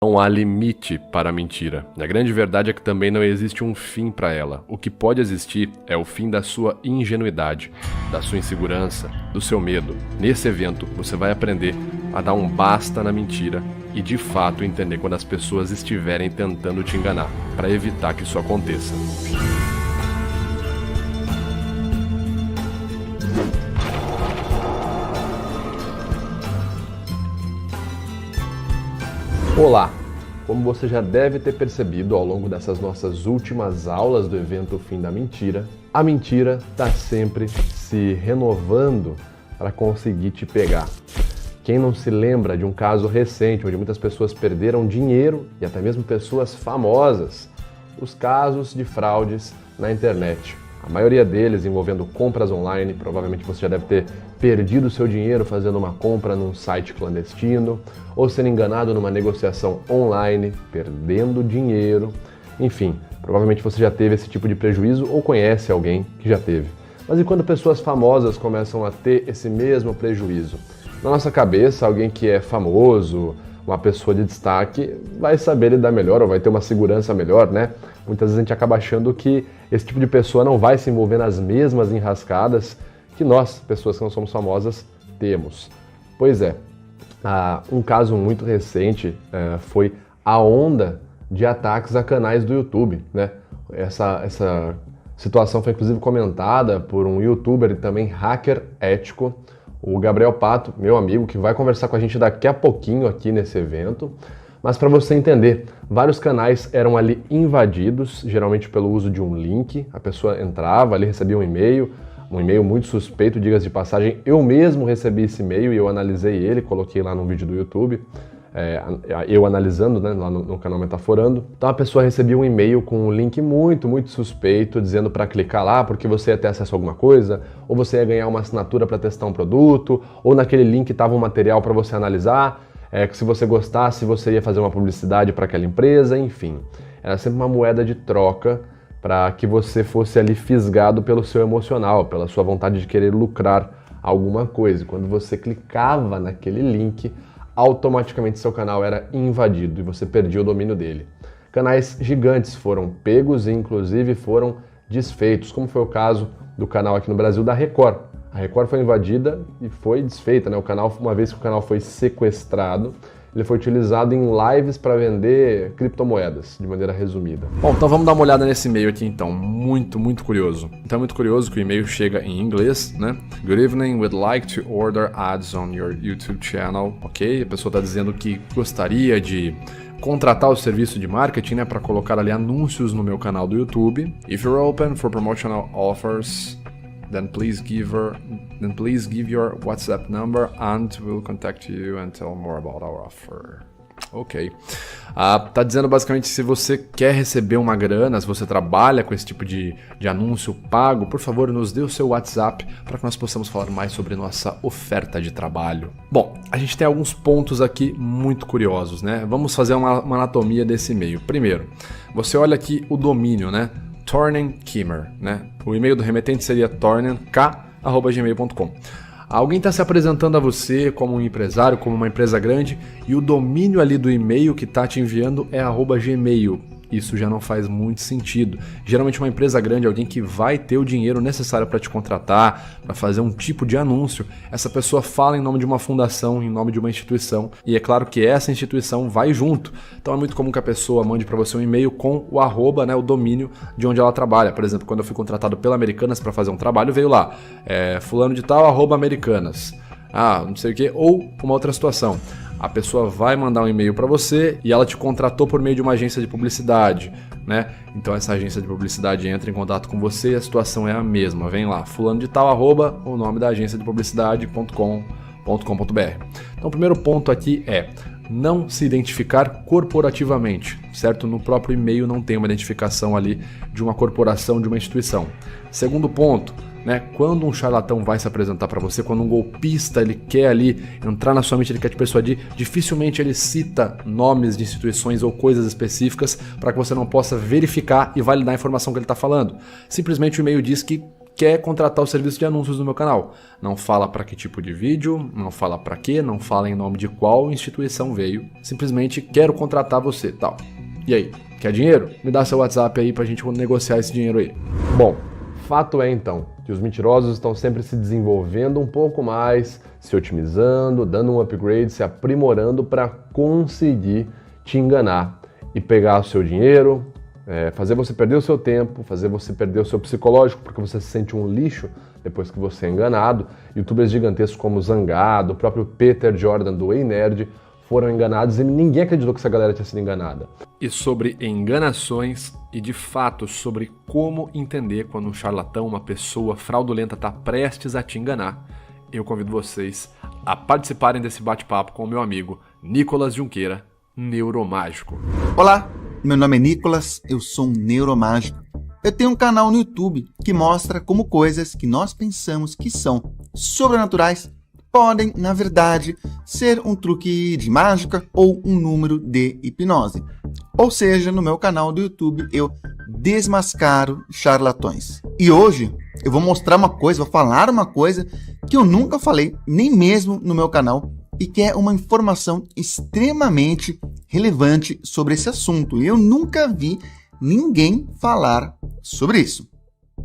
Não há limite para a mentira. A grande verdade é que também não existe um fim para ela. O que pode existir é o fim da sua ingenuidade, da sua insegurança, do seu medo. Nesse evento, você vai aprender a dar um basta na mentira e de fato entender quando as pessoas estiverem tentando te enganar, para evitar que isso aconteça. Olá! Como você já deve ter percebido ao longo dessas nossas últimas aulas do evento Fim da Mentira, a mentira está sempre se renovando para conseguir te pegar. Quem não se lembra de um caso recente onde muitas pessoas perderam dinheiro e até mesmo pessoas famosas? Os casos de fraudes na internet. A maioria deles envolvendo compras online. Provavelmente você já deve ter perdido seu dinheiro fazendo uma compra num site clandestino ou sendo enganado numa negociação online, perdendo dinheiro. Enfim, provavelmente você já teve esse tipo de prejuízo ou conhece alguém que já teve. Mas e quando pessoas famosas começam a ter esse mesmo prejuízo? Na nossa cabeça, alguém que é famoso, uma pessoa de destaque, vai saber lidar melhor ou vai ter uma segurança melhor, né? Muitas vezes a gente acaba achando que esse tipo de pessoa não vai se envolver nas mesmas enrascadas que nós, pessoas que não somos famosas, temos. Pois é, um caso muito recente foi a onda de ataques a canais do YouTube, né? Essa situação foi inclusive comentada por um youtuber e também hacker ético, o Gabriel Pato, meu amigo, que vai conversar com a gente daqui a pouquinho aqui nesse evento. Mas para você entender, vários canais eram ali invadidos, geralmente pelo uso de um link. A pessoa entrava ali, recebia um e-mail muito suspeito, diga-se de passagem. Eu mesmo recebi esse e-mail e eu analisei ele, coloquei lá no vídeo do YouTube, eu analisando, né, lá no canal Metaforando. Então a pessoa recebia um e-mail com um link muito suspeito, dizendo para clicar lá porque você ia ter acesso a alguma coisa, ou você ia ganhar uma assinatura para testar um produto, ou naquele link estava um material para você analisar, que se você gostasse você ia fazer uma publicidade para aquela empresa, enfim. Era sempre uma moeda de troca para que você fosse ali fisgado pelo seu emocional, pela sua vontade de querer lucrar alguma coisa. Quando você clicava naquele link, automaticamente seu canal era invadido e você perdia o domínio dele. Canais gigantes foram pegos e inclusive foram desfeitos, como foi o caso do canal aqui no Brasil da Record. A Record foi invadida e foi desfeita, né? O canal, uma vez que o canal foi sequestrado, ele foi utilizado em lives para vender criptomoedas, de maneira resumida. Bom, então vamos dar uma olhada nesse e-mail aqui então, muito curioso. Então é muito curioso que o e-mail chega em inglês, né? Good evening, we'd like to order ads on your YouTube channel. Ok, a pessoa está dizendo que gostaria de contratar o serviço de marketing, né, para colocar ali anúncios no meu canal do YouTube. If you're open for promotional offers, then please give your WhatsApp number and we'll contact you and tell more about our offer. Ok. Tá dizendo basicamente se você quer receber uma grana, se você trabalha com esse tipo de anúncio pago, por favor, nos dê o seu WhatsApp para que nós possamos falar mais sobre nossa oferta de trabalho. Bom, a gente tem alguns pontos aqui muito curiosos, né? Vamos fazer uma anatomia desse e-mail. Primeiro, você olha aqui o domínio, né? Tornenkimmer, né? O e-mail do remetente seria tornenk@gmail.com. Alguém está se apresentando a você como um empresário, como uma empresa grande, e o domínio ali do e-mail que está te enviando é @gmail. Isso já não faz muito sentido. Geralmente uma empresa grande, alguém que vai ter o dinheiro necessário para te contratar, para fazer um tipo de anúncio, essa pessoa fala em nome de uma fundação, em nome de uma instituição, e é claro que essa instituição vai junto. Então é muito comum que a pessoa mande para você um e-mail com o @, né, o domínio de onde ela trabalha. Por exemplo, quando eu fui contratado pela Americanas para fazer um trabalho, veio lá, fulano de tal, @Americanas. Não sei o que, ou uma outra situação. A pessoa vai mandar um e-mail para você e ela te contratou por meio de uma agência de publicidade, né? Então essa agência de publicidade entra em contato com você e a situação é a mesma. Vem lá, fulano de tal, o nome da agência de publicidade.com.br. Então o primeiro ponto aqui é não se identificar corporativamente, certo? No próprio e-mail não tem uma identificação ali de uma corporação, de uma instituição. Segundo ponto, né? Quando um charlatão vai se apresentar para você, quando um golpista ele quer ali entrar na sua mente, ele quer te persuadir, dificilmente ele cita nomes de instituições ou coisas específicas para que você não possa verificar e validar a informação que ele está falando. Simplesmente o e-mail diz que quer contratar o serviço de anúncios no meu canal. Não fala para que tipo de vídeo, não fala para quê, não fala em nome de qual instituição veio, simplesmente quero contratar você, tal. E aí, quer dinheiro? Me dá seu WhatsApp aí pra gente negociar esse dinheiro aí. Bom, fato é então que os mentirosos estão sempre se desenvolvendo um pouco mais, se otimizando, dando um upgrade, se aprimorando para conseguir te enganar e pegar o seu dinheiro, fazer você perder o seu tempo, fazer você perder o seu psicológico, porque você se sente um lixo depois que você é enganado. Youtubers gigantescos como o Zangado, o próprio Peter Jordan do Ei Nerd foram enganados e ninguém acreditou que essa galera tinha sido enganada. E sobre enganações e de fato sobre como entender quando um charlatão, uma pessoa fraudulenta está prestes a te enganar, eu convido vocês a participarem desse bate-papo com o meu amigo Nicolas Junqueira, Neuromágico. Olá, meu nome é Nicolas, eu sou um neuromágico. Eu tenho um canal no YouTube que mostra como coisas que nós pensamos que são sobrenaturais podem, na verdade, ser um truque de mágica ou um número de hipnose. Ou seja, no meu canal do YouTube eu desmascaro charlatões. E hoje eu vou mostrar uma coisa, vou falar uma coisa que eu nunca falei, nem mesmo no meu canal, e que é uma informação extremamente relevante sobre esse assunto. E eu nunca vi ninguém falar sobre isso.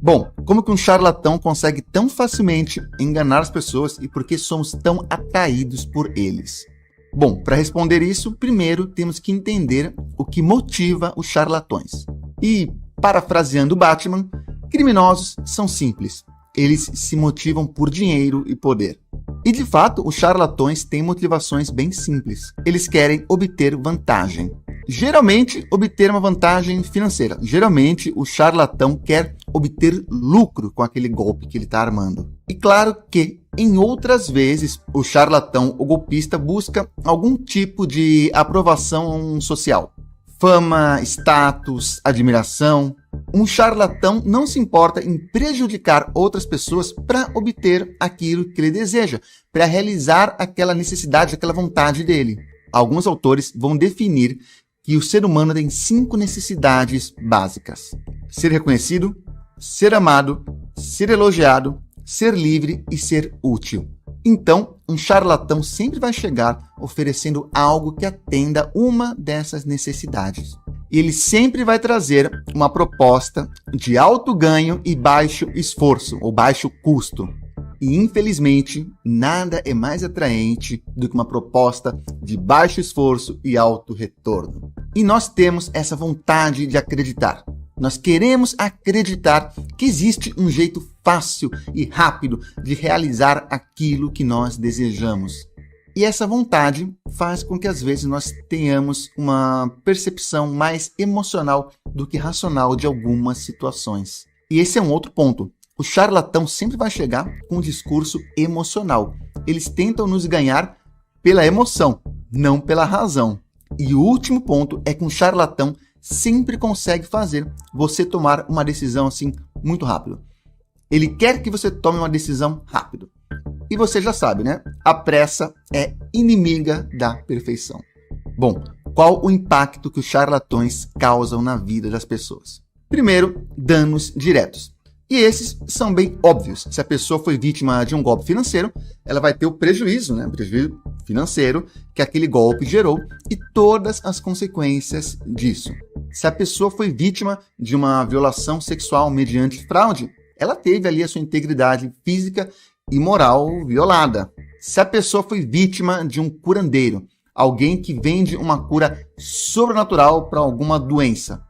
Bom, como que um charlatão consegue tão facilmente enganar as pessoas e por que somos tão atraídos por eles? Bom, para responder isso, primeiro temos que entender o que motiva os charlatões. E, parafraseando Batman, criminosos são simples. Eles se motivam por dinheiro e poder. E, de fato, os charlatões têm motivações bem simples. Eles querem obter vantagem. Geralmente, obter uma vantagem financeira. Geralmente, o charlatão quer obter lucro com aquele golpe que ele está armando. E claro que, em outras vezes, o charlatão ou golpista busca algum tipo de aprovação social. Fama, status, admiração. Um charlatão não se importa em prejudicar outras pessoas para obter aquilo que ele deseja, para realizar aquela necessidade, aquela vontade dele. Alguns autores vão definir que o ser humano tem 5 necessidades básicas: ser reconhecido, ser amado, ser elogiado, ser livre e ser útil. Então, um charlatão sempre vai chegar oferecendo algo que atenda uma dessas necessidades. E ele sempre vai trazer uma proposta de alto ganho e baixo esforço, ou baixo custo. E, infelizmente, nada é mais atraente do que uma proposta de baixo esforço e alto retorno. E nós temos essa vontade de acreditar. Nós queremos acreditar que existe um jeito fácil e rápido de realizar aquilo que nós desejamos. E essa vontade faz com que às vezes nós tenhamos uma percepção mais emocional do que racional de algumas situações. E esse é um outro ponto. O charlatão sempre vai chegar com um discurso emocional. Eles tentam nos ganhar pela emoção, não pela razão. E o último ponto é que um charlatão sempre consegue fazer você tomar uma decisão assim muito rápido. Ele quer que você tome uma decisão rápido. E você já sabe, né? A pressa é inimiga da perfeição. Bom, qual o impacto que os charlatões causam na vida das pessoas? Primeiro, danos diretos. E esses são bem óbvios. Se a pessoa foi vítima de um golpe financeiro, ela vai ter o prejuízo, né? Prejuízo financeiro que aquele golpe gerou e todas as consequências disso. Se a pessoa foi vítima de uma violação sexual mediante fraude, ela teve ali a sua integridade física e moral violada. Se a pessoa foi vítima de um curandeiro, alguém que vende uma cura sobrenatural para alguma doença,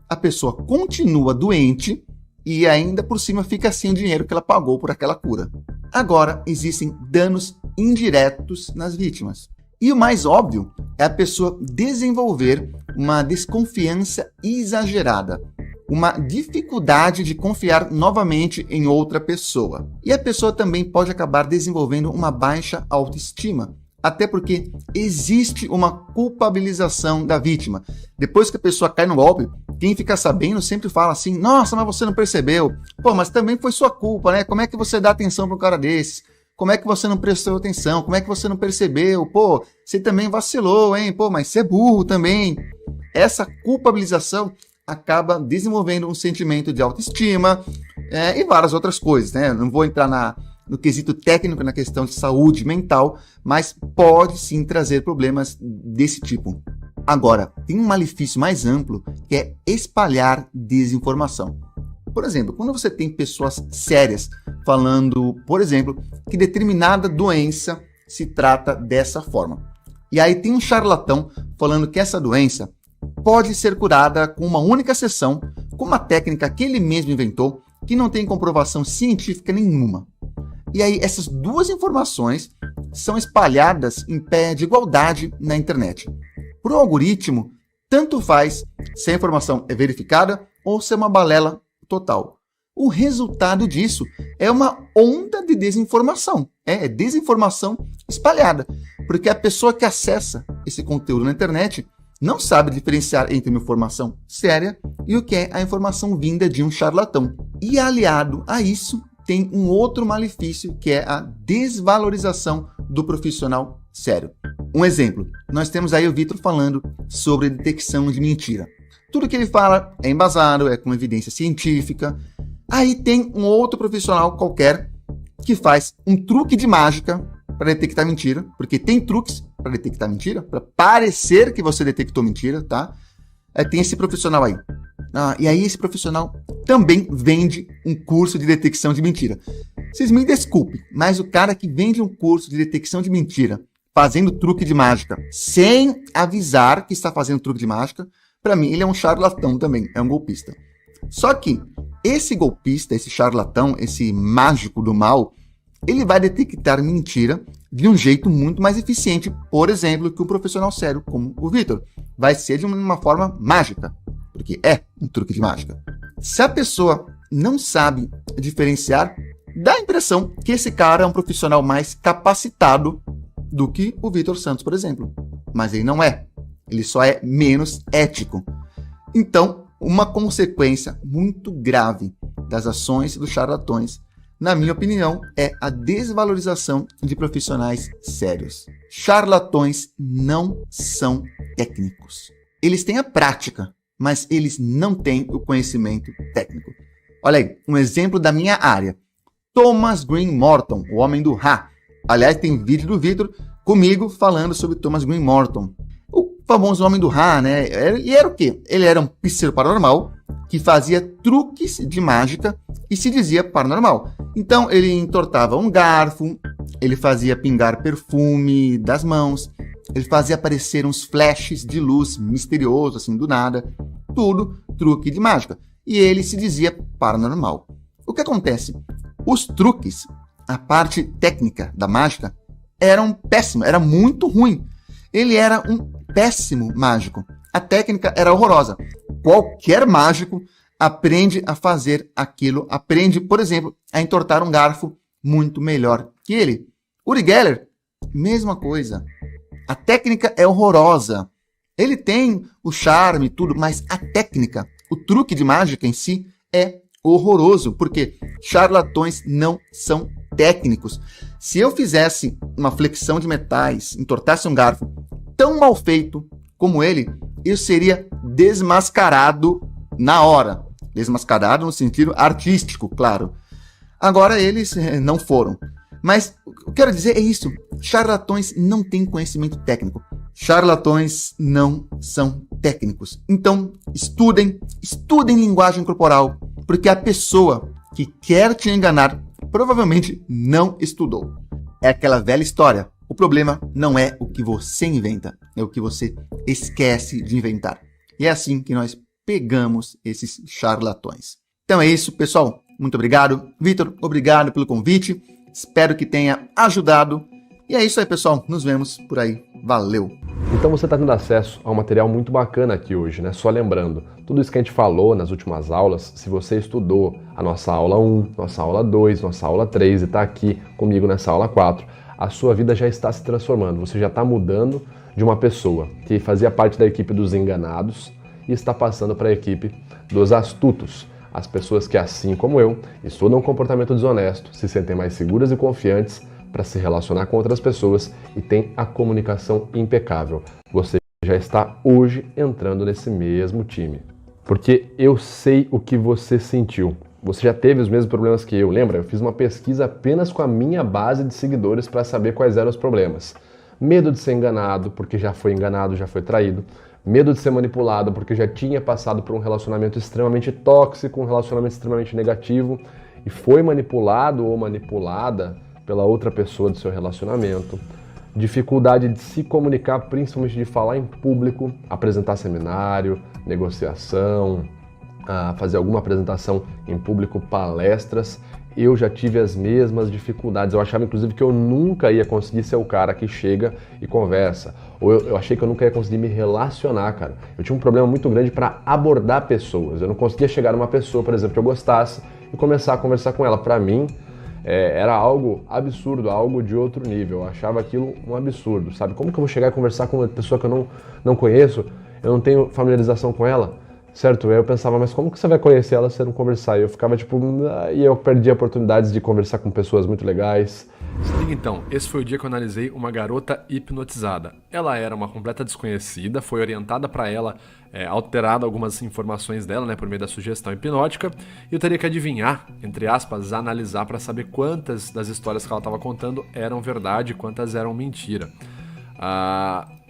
a pessoa continua doente e ainda por cima fica sem o dinheiro que ela pagou por aquela cura. Agora, existem danos indiretos nas vítimas. E o mais óbvio é a pessoa desenvolver uma desconfiança exagerada, uma dificuldade de confiar novamente em outra pessoa. E a pessoa também pode acabar desenvolvendo uma baixa autoestima, até porque existe uma culpabilização da vítima. Depois que a pessoa cai no golpe, quem fica sabendo sempre fala assim: nossa, mas você não percebeu. Pô, mas também foi sua culpa, né? Como é que você dá atenção para um cara desses? Como é que você não prestou atenção? Como é que você não percebeu? Pô, você também vacilou, hein? Pô, mas você é burro também. Essa culpabilização acaba desenvolvendo um sentimento de autoestima, e várias outras coisas, né? Eu não vou entrar no quesito técnico, na questão de saúde mental, mas pode sim trazer problemas desse tipo. Agora, tem um malefício mais amplo, que é espalhar desinformação. Por exemplo, quando você tem pessoas sérias falando, por exemplo, que determinada doença se trata dessa forma. E aí tem um charlatão falando que essa doença pode ser curada com uma única sessão, com uma técnica que ele mesmo inventou, que não tem comprovação científica nenhuma. E aí essas duas informações são espalhadas em pé de igualdade na internet. Para o algoritmo, tanto faz se a informação é verificada ou se é uma balela total. O resultado disso é uma onda de desinformação. É desinformação espalhada. Porque a pessoa que acessa esse conteúdo na internet não sabe diferenciar entre uma informação séria e o que é a informação vinda de um charlatão. E aliado a isso, tem um outro malefício, que é a desvalorização do profissional sério. Um exemplo, nós temos aí o Vitor falando sobre detecção de mentira. Tudo que ele fala é embasado, é com evidência científica. Aí tem um outro profissional qualquer que faz um truque de mágica para detectar mentira, porque tem truques para detectar mentira, para parecer que você detectou mentira, tá? Tem esse profissional aí. E aí esse profissional também vende um curso de detecção de mentira. Vocês me desculpem, mas o cara que vende um curso de detecção de mentira fazendo truque de mágica sem avisar que está fazendo truque de mágica, para mim ele é um charlatão também, é um golpista. Só que esse golpista, esse charlatão, esse mágico do mal, ele vai detectar mentira de um jeito muito mais eficiente, por exemplo, que um profissional sério como o Vitor. Vai ser de uma forma mágica, porque é um truque de mágica. Se a pessoa não sabe diferenciar, dá a impressão que esse cara é um profissional mais capacitado do que o Vitor Santos, por exemplo. Mas ele não é. Ele só é menos ético. Então, uma consequência muito grave das ações dos charlatões, na minha opinião, é a desvalorização de profissionais sérios. Charlatões não são técnicos. Eles têm a prática, mas eles não têm o conhecimento técnico. Olha aí, um exemplo da minha área. Thomas Green Morton, o Homem do Ra. Aliás, tem vídeo do Vitor comigo falando sobre Thomas Green Morton. O famoso Homem do Ra, né? E era o quê? Ele era um pseudo-paranormal que fazia truques de mágica e se dizia paranormal. Então, ele entortava um garfo, ele fazia pingar perfume das mãos, ele fazia aparecer uns flashes de luz misteriosos, assim, do nada. Tudo truque de mágica. E ele se dizia paranormal. O que acontece? Os truques, a parte técnica da mágica, eram péssimos, era muito ruim. Ele era um péssimo mágico. A técnica era horrorosa. Qualquer mágico aprende a fazer aquilo, aprende, por exemplo, a entortar um garfo muito melhor que ele. Uri Geller, mesma coisa. A técnica é horrorosa. Ele tem o charme e tudo, mas a técnica, o truque de mágica em si é horroroso, porque charlatões não são técnicos. Se eu fizesse uma flexão de metais, entortasse um garfo tão mal feito como ele, eu seria desmascarado na hora. Desmascarado no sentido artístico, claro. Agora eles não foram. Mas o que eu quero dizer é isso. Charlatões não têm conhecimento técnico. Charlatões não são técnicos. Então, estudem linguagem corporal, porque a pessoa que quer te enganar provavelmente não estudou. É aquela velha história. O problema não é o que você inventa, é o que você esquece de inventar. E é assim que nós pegamos esses charlatões. Então é isso, pessoal. Muito obrigado. Vitor, obrigado pelo convite. Espero que tenha ajudado. E é isso aí, pessoal. Nos vemos por aí. Valeu! Então você está tendo acesso a um material muito bacana aqui hoje, né? Só lembrando, tudo isso que a gente falou nas últimas aulas, se você estudou a nossa aula 1, nossa aula 2, nossa aula 3 e está aqui comigo nessa aula 4, a sua vida já está se transformando. Você já está mudando de uma pessoa que fazia parte da equipe dos enganados e está passando para a equipe dos astutos. As pessoas que, assim como eu, estudam comportamento desonesto, se sentem mais seguras e confiantes para se relacionar com outras pessoas e têm a comunicação impecável. Você já está hoje entrando nesse mesmo time. Porque eu sei o que você sentiu. você já teve os mesmos problemas que eu, lembra? Eu fiz uma pesquisa apenas com a minha base de seguidores para saber quais eram os problemas. Medo de ser enganado, porque já foi enganado, já foi traído. Medo de ser manipulado, porque já tinha passado por um relacionamento extremamente tóxico, um relacionamento extremamente negativo e foi manipulado ou manipulada pela outra pessoa do seu relacionamento. Dificuldade de se comunicar, principalmente de falar em público, apresentar seminário, negociação, fazer alguma apresentação em público, palestras. Eu já tive as mesmas dificuldades. Eu achava, inclusive, que eu nunca ia conseguir ser o cara que chega e conversa. Ou eu achei que eu nunca ia conseguir me relacionar, cara. Eu tinha um problema muito grande para abordar pessoas. Eu não conseguia chegar numa pessoa, por exemplo, que eu gostasse e começar a conversar com ela. Para mim, era algo absurdo, algo de outro nível. Eu achava aquilo um absurdo, sabe? Como que eu vou chegar e conversar com uma pessoa que eu não conheço? Eu não tenho familiarização com ela? Certo? Aí eu pensava, mas como que você vai conhecer ela se você não conversar? E eu ficava tipo, e eu perdi oportunidades de conversar com pessoas muito legais. Se liga então, esse foi o dia que eu analisei uma garota hipnotizada. Ela era uma completa desconhecida, foi orientada para ela, alterada algumas informações dela, né, por meio da sugestão hipnótica, e eu teria que adivinhar, entre aspas, analisar para saber quantas das histórias que ela estava contando eram verdade e quantas eram mentira.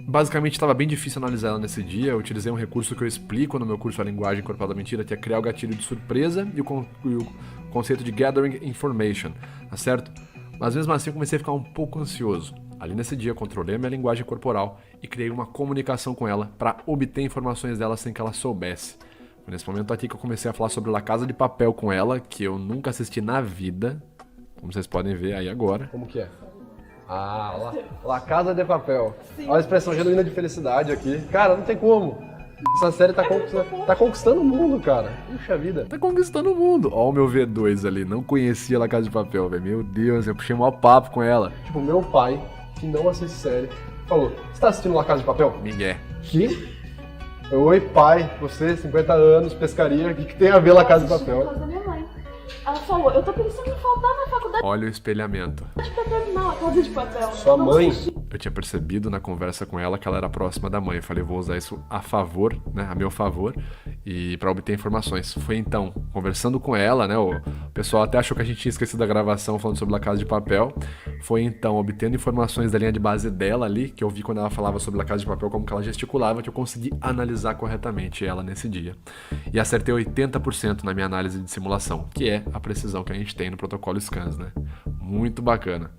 Basicamente estava bem difícil analisar ela nesse dia. Eu utilizei um recurso que eu explico no meu curso A Linguagem Corporal da Mentira, que é criar o gatilho de surpresa e o conceito de Gathering Information, tá certo? Mas mesmo assim eu comecei a ficar um pouco ansioso. Ali nesse dia eu controlei a minha linguagem corporal e criei uma comunicação com ela para obter informações dela sem que ela soubesse. Foi nesse momento aqui que eu comecei a falar sobre La Casa de Papel com ela, que eu nunca assisti na vida, como vocês podem ver aí agora. Como que é? La Casa de Papel. Sim. Olha a expressão genuína de felicidade aqui. Cara, não tem como. Essa série tá conquistando o mundo, cara. Puxa vida. Tá conquistando o mundo. Ó o meu V2 ali. Não conhecia La Casa de Papel, velho. Meu Deus, eu puxei o maior papo com ela. Tipo, meu pai, que não assiste série, falou, você tá assistindo La Casa de Papel? Miguel. Que? Oi, pai. Você, 50 anos, pescaria. O que tem a ver La Casa de Papel? Ela falou, eu tô pensando em faltar na faculdade. Olha o espelhamento. Pra terminar a Casa de Papel. Sua mãe? Eu tinha percebido na conversa com ela que ela era próxima da mãe. Eu falei, vou usar isso a favor, né, a meu favor, e para obter informações. Foi então, conversando com ela, né, o pessoal até achou que a gente tinha esquecido da gravação falando sobre La Casa de Papel. Foi então, obtendo informações da linha de base dela ali, que eu vi quando ela falava sobre La Casa de Papel, como que ela gesticulava, que eu consegui analisar corretamente ela nesse dia. E acertei 80% na minha análise de simulação, que é a precisão que a gente tem no protocolo SCANS, né? Muito bacana.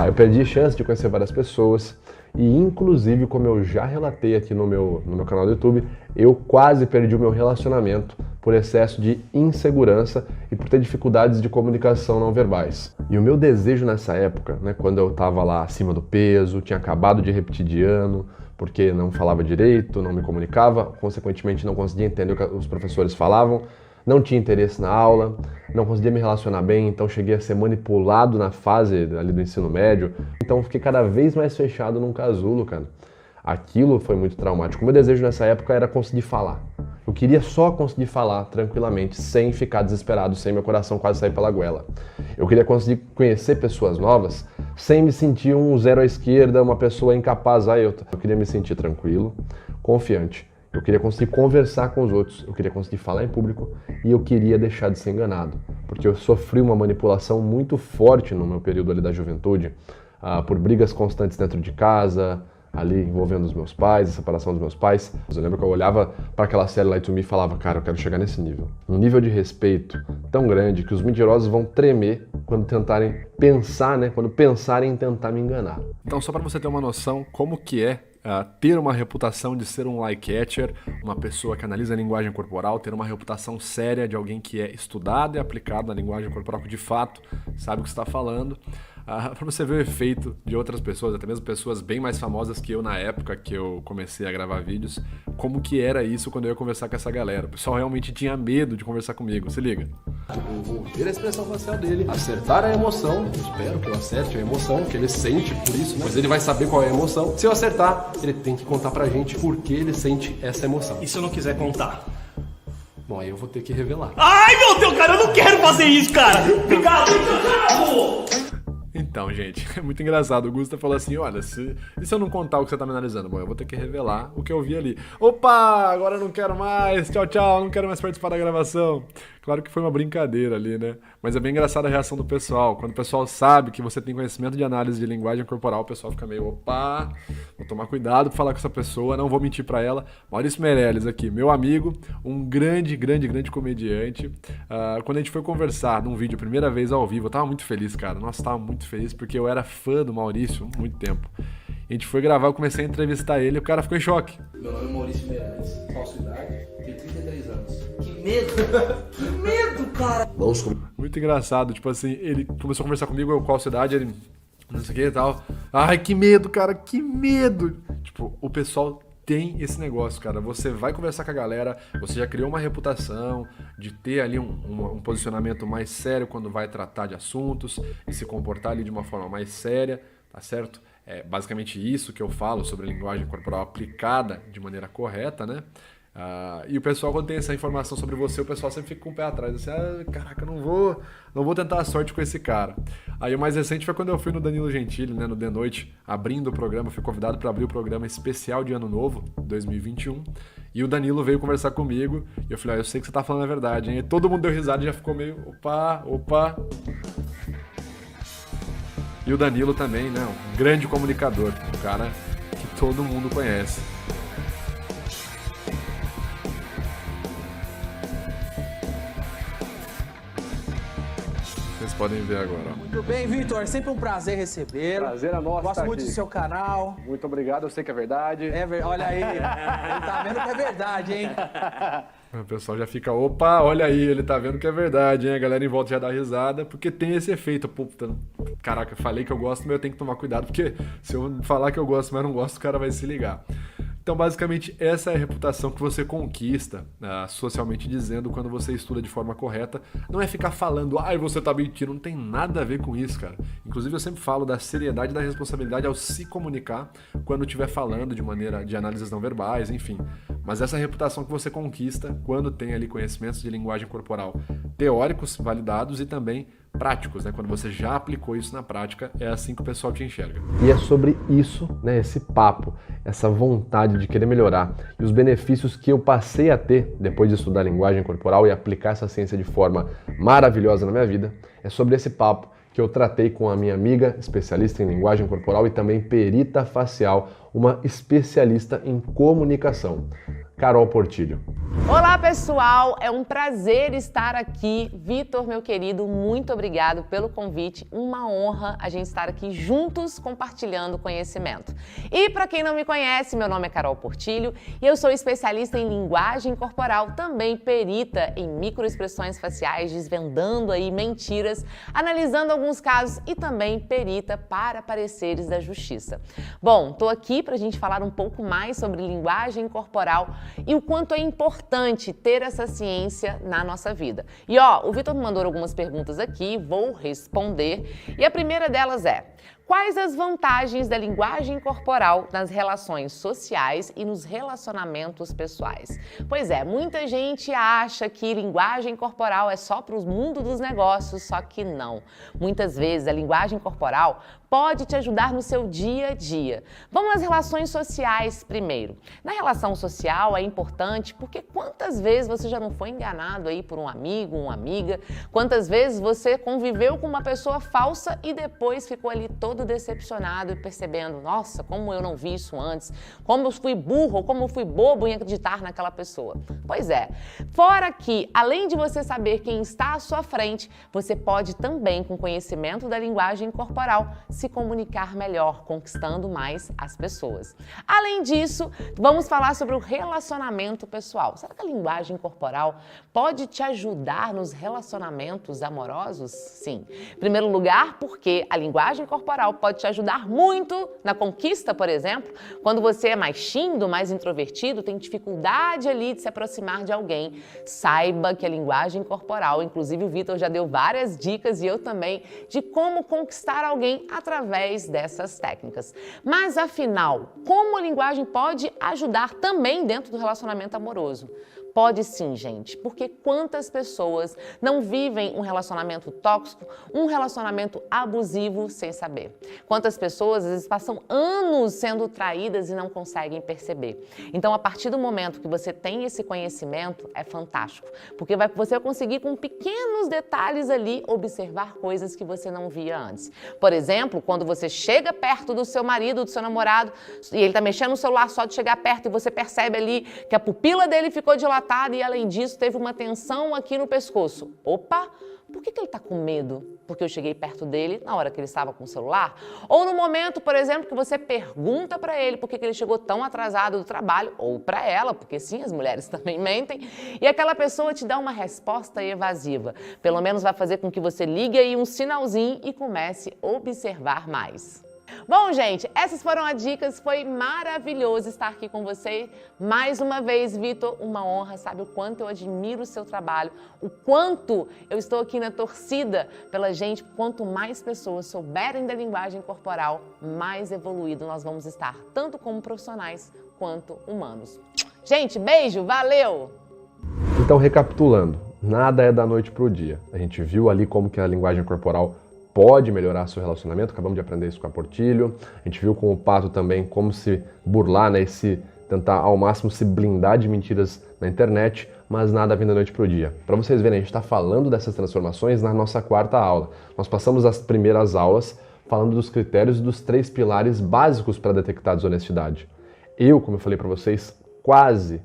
Eu perdi chance de conhecer várias pessoas e, inclusive, como eu já relatei aqui no meu canal do YouTube, eu quase perdi o meu relacionamento por excesso de insegurança e por ter dificuldades de comunicação não verbais. E o meu desejo nessa época, né, quando eu estava lá acima do peso, tinha acabado de repetir de ano, porque não falava direito, não me comunicava, consequentemente não conseguia entender o que os professores falavam, não tinha interesse na aula, não conseguia me relacionar bem, então cheguei a ser manipulado na fase ali do ensino médio. Então fiquei cada vez mais fechado num casulo, cara. Aquilo foi muito traumático. O meu desejo nessa época era conseguir falar. Eu queria só conseguir falar tranquilamente, sem ficar desesperado, sem meu coração quase sair pela goela. Eu queria conseguir conhecer pessoas novas, sem me sentir um zero à esquerda, uma pessoa incapaz. Eu queria me sentir tranquilo, confiante. Eu queria conseguir conversar com os outros, eu queria conseguir falar em público e eu queria deixar de ser enganado. Porque eu sofri uma manipulação muito forte no meu período ali da juventude, por brigas constantes dentro de casa, ali envolvendo os meus pais, a separação dos meus pais. Eu lembro que eu olhava para aquela série Lie to Me e falava, cara, eu quero chegar nesse nível. Um nível de respeito tão grande que os mentirosos vão tremer quando tentarem pensar, né? Quando pensarem em tentar me enganar. Então, só para você ter uma noção como que é ter uma reputação de ser um lie catcher, uma pessoa que analisa a linguagem corporal, ter uma reputação séria de alguém que é estudado e aplicado na linguagem corporal, que de fato sabe o que está falando, para você ver o efeito de outras pessoas, até mesmo pessoas bem mais famosas que eu na época que eu comecei a gravar vídeos, como que era isso quando eu ia conversar com essa galera. O pessoal realmente tinha medo de conversar comigo, se liga. Eu vou ver a expressão facial dele, acertar a emoção, espero que eu acerte a emoção, que ele sente por isso, né? Pois ele vai saber qual é a emoção. Se eu acertar, ele tem que contar pra gente por que ele sente essa emoção. E se eu não quiser contar? Bom, aí eu vou ter que revelar. Ai, meu Deus, cara, eu não quero fazer isso, cara! Obrigado, Então, gente, é muito engraçado. O Gusta falou assim, olha, e se eu não contar o que você tá me analisando? Bom, eu vou ter que revelar o que eu vi ali. Opa, agora eu não quero mais, tchau, tchau, não quero mais participar da gravação. Claro que foi uma brincadeira ali, né? Mas é bem engraçada a reação do pessoal. Quando o pessoal sabe que você tem conhecimento de análise de linguagem corporal, o pessoal fica meio, opa, vou tomar cuidado pra falar com essa pessoa, não vou mentir pra ela. Maurício Meirelles aqui, meu amigo, um grande comediante. Quando a gente foi conversar num vídeo a primeira vez ao vivo, eu tava muito feliz, cara. Nossa, tava muito feliz porque eu era fã do Maurício há muito tempo. A gente foi gravar, eu comecei a entrevistar ele e o cara ficou em choque. Meu nome é Maurício Meirelles, falsa idade, tenho 33 anos. Que medo! Que medo, cara! Muito engraçado, tipo assim, ele começou a conversar comigo, eu qual cidade, ele não sei o que e tal. Ai, que medo, cara, que medo! Tipo, o pessoal tem esse negócio, cara. Você vai conversar com a galera, você já criou uma reputação de ter ali um posicionamento mais sério quando vai tratar de assuntos e se comportar ali de uma forma mais séria, tá certo? É basicamente isso que eu falo sobre a linguagem corporal aplicada de maneira correta, né? E o pessoal, quando tem essa informação sobre você, o pessoal sempre fica com o pé atrás, assim, caraca, não vou tentar a sorte com esse cara. Aí o mais recente foi quando eu fui no Danilo Gentili, né, no The Noite, abrindo o programa, fui convidado para abrir o programa especial de Ano Novo, 2021, e o Danilo veio conversar comigo, e eu falei, eu sei que você tá falando a verdade, hein? E todo mundo deu risada e já ficou meio, opa. E o Danilo também, né, um grande comunicador, um cara que todo mundo conhece. Vocês podem ver agora. Muito bem, Vitor. Sempre um prazer recebê-lo. Prazer é nosso. Gosto muito aqui do seu canal. Muito obrigado, eu sei que é verdade. Olha aí, ele tá vendo que é verdade, hein? O pessoal já fica, opa, olha aí, ele tá vendo que é verdade, hein? A galera em volta já dá risada, porque tem esse efeito. Puta, caraca, eu falei que eu gosto, mas eu tenho que tomar cuidado, porque se eu falar que eu gosto, mas não gosto, o cara vai se ligar. Então, basicamente, essa é a reputação que você conquista, socialmente dizendo, quando você estuda de forma correta. Não é ficar falando, você tá mentindo, não tem nada a ver com isso, cara. Inclusive, eu sempre falo da seriedade e da responsabilidade ao se comunicar quando estiver falando de maneira de análises não verbais, enfim. Mas essa reputação que você conquista quando tem ali conhecimentos de linguagem corporal teóricos, validados e também práticos, né? Quando você já aplicou isso na prática, é assim que o pessoal te enxerga. E é sobre isso, né, esse papo, essa vontade de querer melhorar e os benefícios que eu passei a ter depois de estudar linguagem corporal e aplicar essa ciência de forma maravilhosa na minha vida, é sobre esse papo que eu tratei com a minha amiga especialista em linguagem corporal e também perita facial, uma especialista em comunicação, Carol Portilho. Olá pessoal, é um prazer estar aqui. Vitor, meu querido, muito obrigado pelo convite. Uma honra a gente estar aqui juntos compartilhando conhecimento. E para quem não me conhece, meu nome é Carol Portilho e eu sou especialista em linguagem corporal, também perita em microexpressões faciais, desvendando aí mentiras, analisando alguns casos e também perita para pareceres da justiça. Bom, tô aqui para a gente falar um pouco mais sobre linguagem corporal e o quanto é importante ter essa ciência na nossa vida. E o Vitor me mandou algumas perguntas aqui, vou responder. E a primeira delas é: quais as vantagens da linguagem corporal nas relações sociais e nos relacionamentos pessoais? Pois é, muita gente acha que linguagem corporal é só para o mundo dos negócios, só que não. Muitas vezes a linguagem corporal pode te ajudar no seu dia a dia. Vamos às relações sociais primeiro. Na relação social é importante porque quantas vezes você já não foi enganado aí por um amigo, uma amiga? Quantas vezes você conviveu com uma pessoa falsa e depois ficou ali todo decepcionado e percebendo, nossa, como eu não vi isso antes, como eu fui burro, como eu fui bobo em acreditar naquela pessoa. Pois é, fora que, além de você saber quem está à sua frente, você pode também, com conhecimento da linguagem corporal, se comunicar melhor, conquistando mais as pessoas. Além disso, vamos falar sobre o relacionamento pessoal. Será que a linguagem corporal pode te ajudar nos relacionamentos amorosos? Sim. Em primeiro lugar, porque a linguagem corporal pode te ajudar muito na conquista, por exemplo, quando você é mais tímido, mais introvertido, tem dificuldade ali de se aproximar de alguém. Saiba que a linguagem corporal, inclusive o Vitor já deu várias dicas e eu também, de como conquistar alguém através dessas técnicas. Mas afinal, como a linguagem pode ajudar também dentro do relacionamento amoroso? Pode sim, gente, porque quantas pessoas não vivem um relacionamento tóxico, um relacionamento abusivo sem saber? Quantas pessoas às vezes passam anos sendo traídas e não conseguem perceber? Então, a partir do momento que você tem esse conhecimento, é fantástico, porque você vai conseguir com pequenos detalhes ali observar coisas que você não via antes. Por exemplo, quando você chega perto do seu marido, do seu namorado, e ele tá mexendo no celular só de chegar perto e você percebe ali que a pupila dele ficou dilatada e, além disso, teve uma tensão aqui no pescoço. Opa! Por que ele está com medo? Porque eu cheguei perto dele na hora que ele estava com o celular? Ou no momento, por exemplo, que você pergunta para ele por que ele chegou tão atrasado do trabalho, ou para ela, porque sim, as mulheres também mentem, e aquela pessoa te dá uma resposta evasiva. Pelo menos vai fazer com que você ligue aí um sinalzinho e comece a observar mais. Bom, gente, essas foram as dicas, foi maravilhoso estar aqui com você. Mais uma vez, Vitor, uma honra, sabe o quanto eu admiro o seu trabalho, o quanto eu estou aqui na torcida pela gente. Quanto mais pessoas souberem da linguagem corporal, mais evoluído nós vamos estar, tanto como profissionais quanto humanos. Gente, beijo, valeu! Então, recapitulando, nada é da noite para o dia. A gente viu ali como que a linguagem corporal pode melhorar seu relacionamento, acabamos de aprender isso com a Portilho. A gente viu com o Pato também como se burlar, né, e tentar ao máximo se blindar de mentiras na internet, mas nada vem da noite para o dia. Para vocês verem, a gente está falando dessas transformações na nossa quarta aula. Nós passamos as primeiras aulas falando dos critérios e dos 3 pilares básicos para detectar desonestidade. Eu, como eu falei para vocês, quase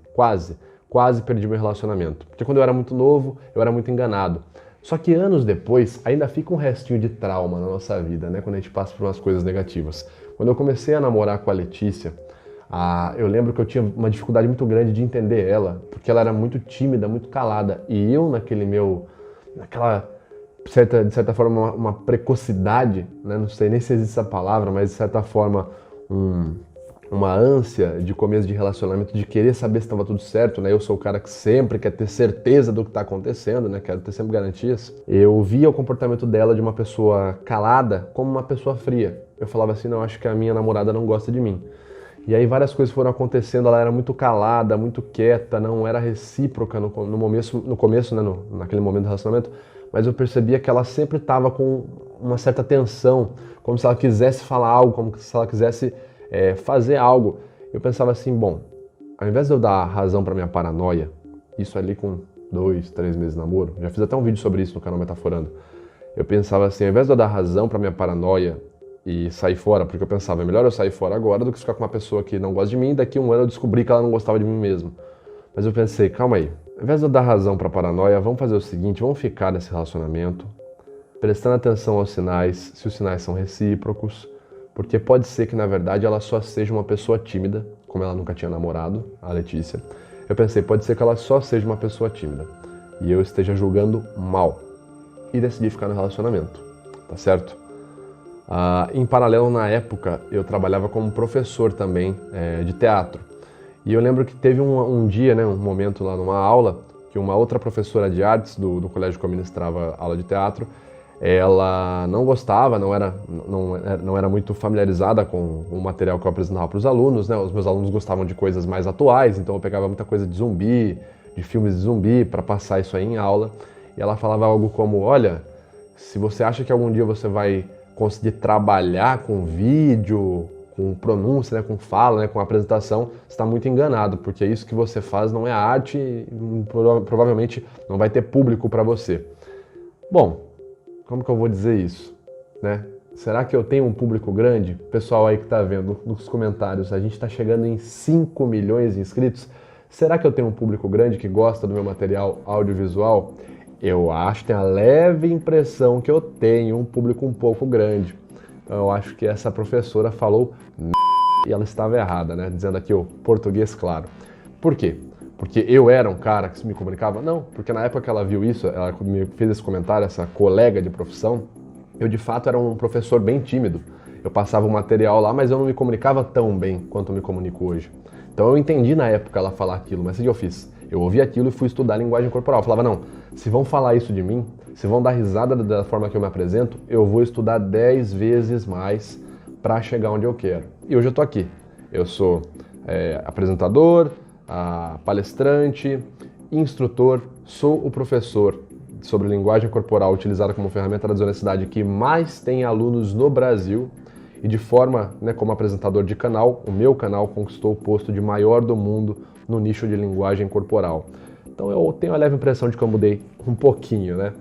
perdi meu relacionamento. Porque quando eu era muito novo, eu era muito enganado. Só que anos depois, ainda fica um restinho de trauma na nossa vida, né? Quando a gente passa por umas coisas negativas. Quando eu comecei a namorar com a Letícia, eu lembro que eu tinha uma dificuldade muito grande de entender ela, porque ela era muito tímida, muito calada. E eu, naquela, de certa forma, uma precocidade, né? Não sei nem se existe essa palavra, mas de certa forma, uma ânsia de começo de relacionamento, de querer saber se estava tudo certo, né? Eu sou o cara que sempre quer ter certeza do que está acontecendo, né? Quero ter sempre garantias. Eu via o comportamento dela de uma pessoa calada como uma pessoa fria. Eu falava assim, não, acho que a minha namorada não gosta de mim. E aí várias coisas foram acontecendo, ela era muito calada, muito quieta, não era recíproca no começo, né? Naquele momento do relacionamento, mas eu percebia que ela sempre estava com uma certa tensão, como se ela quisesse falar algo, como se ela quisesse fazer algo. Eu pensava assim, bom, ao invés de eu dar razão para minha paranoia, isso ali com 2, 3 meses de namoro, já fiz até um vídeo sobre isso no canal Metaforando, eu pensava assim, ao invés de eu dar razão para minha paranoia e sair fora, porque eu pensava, é melhor eu sair fora agora do que ficar com uma pessoa que não gosta de mim e daqui a um ano eu descobri que ela não gostava de mim mesmo. Mas eu pensei, calma aí, ao invés de eu dar razão para paranoia, vamos fazer o seguinte, vamos ficar nesse relacionamento, prestando atenção aos sinais, se os sinais são recíprocos, porque pode ser que, na verdade, ela só seja uma pessoa tímida, como ela nunca tinha namorado, a Letícia. Eu pensei, pode ser que ela só seja uma pessoa tímida e eu esteja julgando mal. E decidi ficar no relacionamento, tá certo? Em paralelo, na época, eu trabalhava como professor também de teatro. E eu lembro que teve um dia, né, um momento lá numa aula, que uma outra professora de artes do colégio que eu ministrava aula de teatro, ela não gostava, não era muito familiarizada com o material que eu apresentava para os alunos, né? Os meus alunos gostavam de coisas mais atuais, então eu pegava muita coisa de zumbi, de filmes de zumbi, para passar isso aí em aula. E ela falava algo como, olha, se você acha que algum dia você vai conseguir trabalhar com vídeo, com pronúncia, né, com fala, né, com apresentação, você está muito enganado, porque isso que você faz não é arte e provavelmente não vai ter público para você. Bom, como que eu vou dizer isso, né? Será que eu tenho um público grande? Pessoal aí que tá vendo nos comentários, a gente tá chegando em 5 milhões de inscritos. Será que eu tenho um público grande que gosta do meu material audiovisual? Eu acho, tenho a leve impressão que eu tenho um público um pouco grande. Então eu acho que essa professora falou e ela estava errada, né? Dizendo aqui o português claro. Por quê? Porque eu era um cara que se me comunicava? Não, porque na época que ela viu isso, ela me fez esse comentário, essa colega de profissão, eu de fato era um professor bem tímido. Eu passava o material lá, mas eu não me comunicava tão bem quanto eu me comunico hoje. Então eu entendi na época ela falar aquilo, mas o que eu fiz? Eu ouvi aquilo e fui estudar linguagem corporal. Eu falava, não, se vão falar isso de mim, se vão dar risada da forma que eu me apresento, eu vou estudar 10 vezes mais para chegar onde eu quero. E hoje eu tô aqui. Eu sou apresentador, palestrante instrutor, sou o professor sobre linguagem corporal utilizada como ferramenta da desonestidade que mais tem alunos no Brasil e de forma, como apresentador de canal, o meu canal conquistou o posto de maior do mundo no nicho de linguagem corporal. Então eu tenho a leve impressão de que eu mudei um pouquinho, né?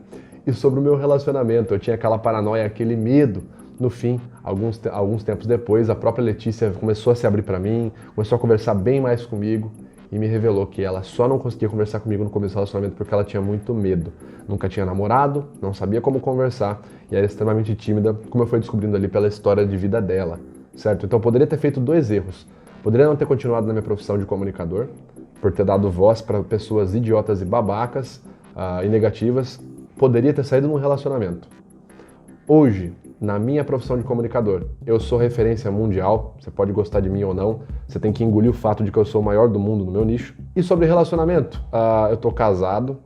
E sobre o meu relacionamento, eu tinha aquela paranoia, aquele medo. No fim, alguns tempos depois, a própria Letícia começou a se abrir para mim, começou a conversar bem mais comigo e me revelou que ela só não conseguia conversar comigo no começo do relacionamento porque ela tinha muito medo. Nunca tinha namorado, não sabia como conversar e era extremamente tímida, como eu fui descobrindo ali pela história de vida dela, certo? Então eu poderia ter feito 2 erros. Poderia não ter continuado na minha profissão de comunicador, por ter dado voz para pessoas idiotas e babacas e negativas. Poderia ter saído num relacionamento. Hoje, na minha profissão de comunicador, eu sou referência mundial, você pode gostar de mim ou não, você tem que engolir o fato de que eu sou o maior do mundo no meu nicho. E sobre relacionamento, eu tô casado,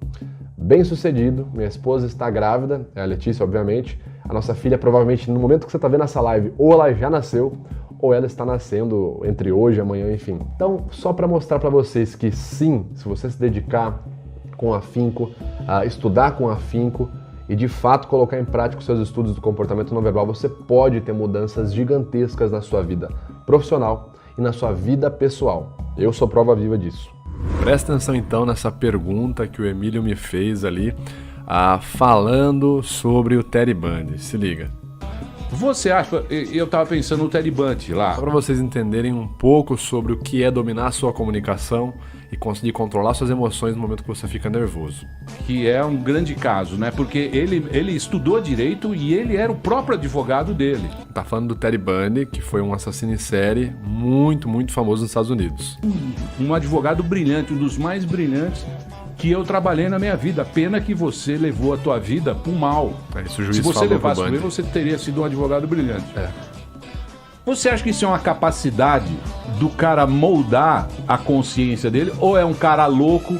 bem sucedido, minha esposa está grávida, é a Letícia, obviamente. A nossa filha, provavelmente, no momento que você está vendo essa live, ou ela já nasceu, ou ela está nascendo entre hoje e amanhã, enfim. Então, só para mostrar para vocês que sim, se você se dedicar com afinco, estudar com afinco, e de fato colocar em prática os seus estudos do comportamento não verbal, você pode ter mudanças gigantescas na sua vida profissional e na sua vida pessoal. Eu sou prova viva disso. Presta atenção então nessa pergunta que o Emílio me fez ali, falando sobre o Teddy Bundy. Se liga. Você acha... Eu tava pensando no Teddy Bundy lá. Só para vocês entenderem um pouco sobre o que é dominar a sua comunicação e conseguir controlar suas emoções no momento que você fica nervoso. Que é um grande caso, né? Porque ele estudou direito e ele era o próprio advogado dele. Tá falando do Teddy Bundy, que foi um assassino em série muito, muito famoso nos Estados Unidos. Um advogado brilhante, um dos mais brilhantes que eu trabalhei na minha vida. Pena que você levou a tua vida pro mal. Isso o juiz Se você falou levasse pro pro Bundy. bem, você teria sido um advogado brilhante. Você acha que isso é uma capacidade do cara moldar a consciência dele? Ou é um cara louco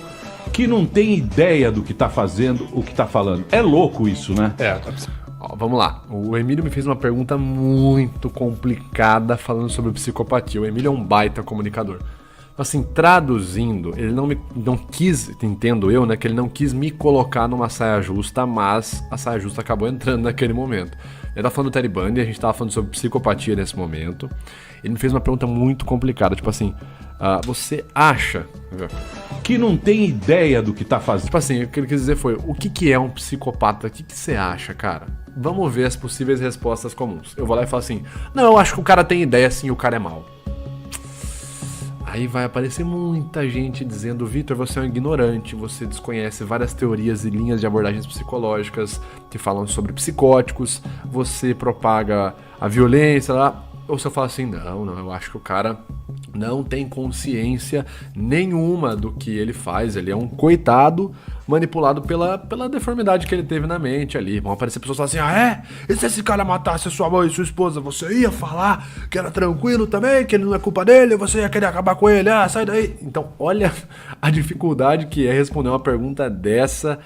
que não tem ideia do que tá fazendo, o que tá falando? É louco isso, né? Vamos lá. O Emílio me fez uma pergunta muito complicada falando sobre psicopatia. O Emílio é um baita comunicador. Assim, traduzindo, ele não quis, entendo eu, né, que ele não quis me colocar numa saia justa, mas a saia justa acabou entrando naquele momento. Ele tá falando do Teddy Bundy, a gente tava falando sobre psicopatia nesse momento. Ele me fez uma pergunta muito complicada, tipo assim, você acha que não tem ideia do que tá fazendo? Tipo assim, o que ele quis dizer foi, o que é um psicopata? O que você acha, cara? Vamos ver as possíveis respostas comuns. Eu vou lá e falo assim, não, eu acho que o cara tem ideia sim, o cara é mau. Aí vai aparecer muita gente dizendo, Vitor, você é um ignorante, você desconhece várias teorias e linhas de abordagens psicológicas que falam sobre psicóticos, você propaga a violência, lá. Ou se eu falo assim, não, eu acho que o cara não tem consciência nenhuma do que ele faz, ele é um coitado manipulado pela deformidade que ele teve na mente ali. Vão aparecer pessoas falando assim, e se esse cara matasse a sua mãe e sua esposa, você ia falar que era tranquilo também, que ele não é culpa dele, você ia querer acabar com ele, sai daí. Então, olha a dificuldade que é responder uma pergunta dessa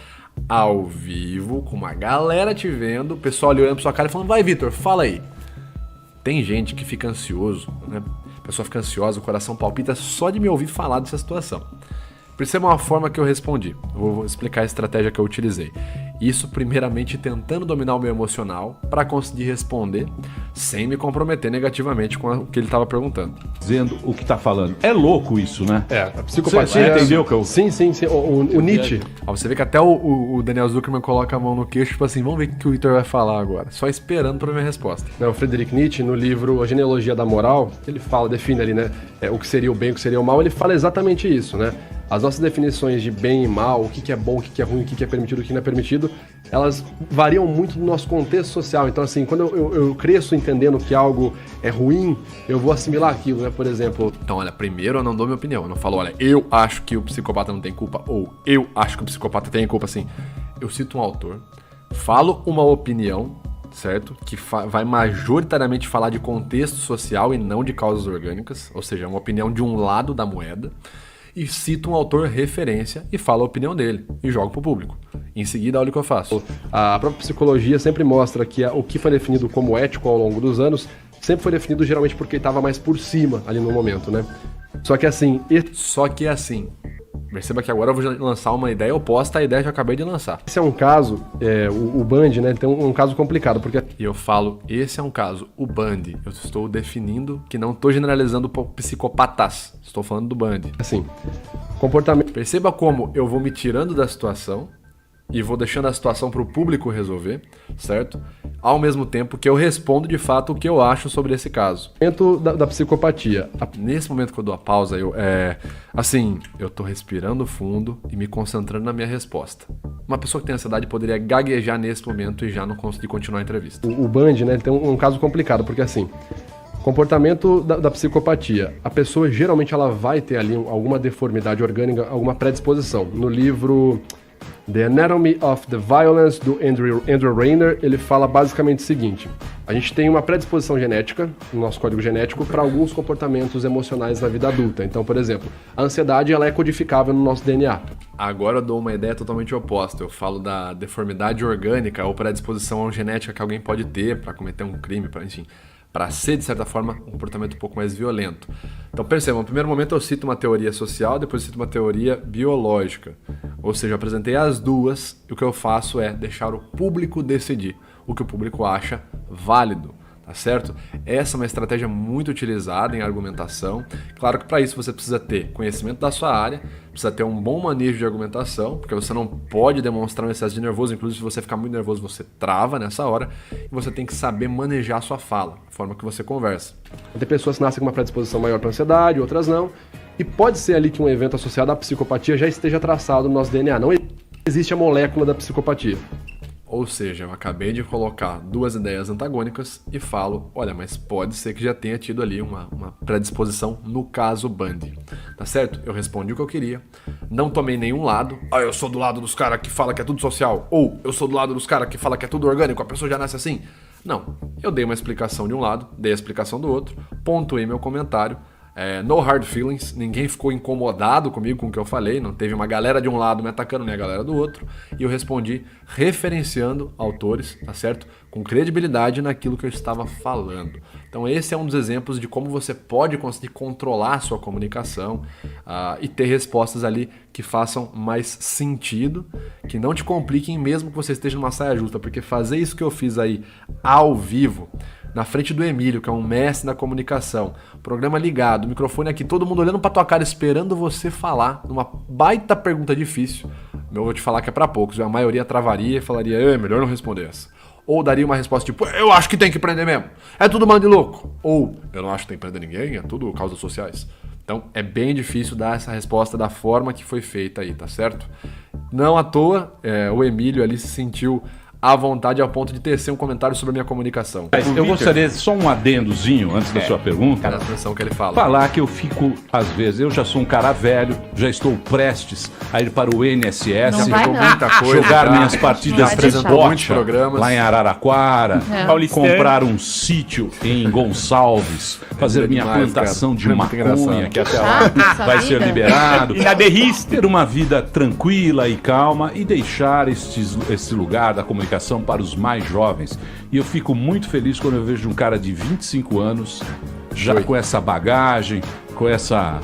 ao vivo, com uma galera te vendo, o pessoal ali olhando pra sua cara e falando, vai Vitor, fala aí. Tem gente que fica ansioso, né? A pessoa fica ansiosa, o coração palpita só de me ouvir falar dessa situação. Perceba uma forma que eu respondi. Eu vou explicar a estratégia que eu utilizei. Isso, primeiramente, tentando dominar o meu emocional para conseguir responder sem me comprometer negativamente com o que ele estava perguntando. Dizendo o que tá falando. É louco isso, né? A psicopatia. Você entendeu que eu... Sim. O Nietzsche. Você vê que até o Daniel Zuckerman coloca a mão no queixo, tipo assim, vamos ver o que o Victor vai falar agora. Só esperando para minha resposta. O Friedrich Nietzsche, no livro A Genealogia da Moral, ele define ali, né, o que seria o bem e o que seria o mal, ele fala exatamente isso, né? As nossas definições de bem e mal, o que é bom, o que é ruim, o que é permitido, o que não é permitido, elas variam muito do nosso contexto social. Então, assim, quando eu cresço entendendo que algo é ruim, eu vou assimilar aquilo, né? Por exemplo... Então, olha, primeiro eu não dou minha opinião. Eu não falo, olha, eu acho que o psicopata não tem culpa, ou eu acho que o psicopata tem culpa, assim. Eu cito um autor, falo uma opinião, certo? Que vai majoritariamente falar de contexto social e não de causas orgânicas, ou seja, uma opinião de um lado da moeda, e cito um autor referência e falo a opinião dele e jogo pro público. Em seguida, olha o que eu faço. A própria psicologia sempre mostra que o que foi definido como ético ao longo dos anos sempre foi definido geralmente porque estava mais por cima ali no momento, né? Só que assim, Perceba que agora eu vou lançar uma ideia oposta à ideia que eu acabei de lançar. Esse é um caso, o Band, né, tem um caso complicado, porque... E eu falo, esse é um caso, o Band. Eu estou definindo que não estou generalizando psicopatas. Estou falando do Band. Assim, comportamento... Perceba como eu vou me tirando da situação e vou deixando a situação para o público resolver, certo? Ao mesmo tempo que eu respondo de fato o que eu acho sobre esse caso. Da psicopatia. Nesse momento que eu dou a pausa, eu tô respirando fundo e me concentrando na minha resposta. Uma pessoa que tem ansiedade poderia gaguejar nesse momento e já não conseguir continuar a entrevista. O Band, né, tem um caso complicado, porque assim, comportamento da psicopatia. A pessoa geralmente ela vai ter ali alguma deformidade orgânica, alguma predisposição. No livro The Anatomy of the Violence, do Andrew Rayner, ele fala basicamente o seguinte: a gente tem uma predisposição genética, no nosso código genético, para alguns comportamentos emocionais na vida adulta. Então, por exemplo, a ansiedade ela é codificável no nosso DNA. Agora eu dou uma ideia totalmente oposta. Eu falo da deformidade orgânica ou predisposição genética que alguém pode ter para cometer um crime, para ser, de certa forma, um comportamento um pouco mais violento. Então percebam, no primeiro momento eu cito uma teoria social, depois eu cito uma teoria biológica. Ou seja, eu apresentei as duas e o que eu faço é deixar o público decidir o que o público acha válido, tá certo? Essa é uma estratégia muito utilizada em argumentação. Claro que para isso você precisa ter conhecimento da sua área, precisa ter um bom manejo de argumentação, porque você não pode demonstrar um excesso de nervoso, inclusive se você ficar muito nervoso você trava nessa hora, e você tem que saber manejar a sua fala, a forma que você conversa. Tem pessoas que nascem com uma predisposição maior para ansiedade, outras não, e pode ser ali que um evento associado à psicopatia já esteja traçado no nosso DNA, não existe a molécula da psicopatia. Ou seja, eu acabei de colocar duas ideias antagônicas e falo, olha, mas pode ser que já tenha tido ali uma predisposição no caso Bundy, tá certo? Eu respondi o que eu queria, não tomei nenhum lado, eu sou do lado dos caras que fala que é tudo social, ou eu sou do lado dos caras que fala que é tudo orgânico, a pessoa já nasce assim. Não, eu dei uma explicação de um lado, dei a explicação do outro, pontuei meu comentário, no hard feelings, ninguém ficou incomodado comigo com o que eu falei, não teve uma galera de um lado me atacando nem a galera do outro, e eu respondi referenciando autores, tá certo? Com credibilidade naquilo que eu estava falando. Então esse é um dos exemplos de como você pode conseguir controlar a sua comunicação e ter respostas ali que façam mais sentido, que não te compliquem mesmo que você esteja numa saia justa, porque fazer isso que eu fiz aí ao vivo, na frente do Emílio, que é um mestre da comunicação, programa ligado, microfone aqui, todo mundo olhando pra tua cara, esperando você falar, numa baita pergunta difícil, eu vou te falar que é pra poucos, a maioria travaria e falaria, é melhor não responder essa. Ou daria uma resposta tipo, eu acho que tem que prender mesmo, é tudo mano de louco. Ou, eu não acho que tem que prender ninguém, é tudo causas sociais. Então, é bem difícil dar essa resposta da forma que foi feita aí, tá certo? Não à toa, o Emílio ali se sentiu à vontade ao ponto de tecer um comentário sobre a minha comunicação. Eu gostaria de só um adendozinho antes da sua pergunta. Cada atenção que ele fala. Falar que eu fico, às vezes, eu já sou um cara velho, já estou prestes a ir para o INSS, jogar minhas partidas de esporte lá em Araraquara, comprar um sítio em Gonçalves, fazer minha plantação de maconha, que até lá vai ser liberado, ter uma vida tranquila e calma e deixar esse lugar da comunicação para os mais jovens. E eu fico muito feliz quando eu vejo um cara de 25 anos, já com essa bagagem, com essa...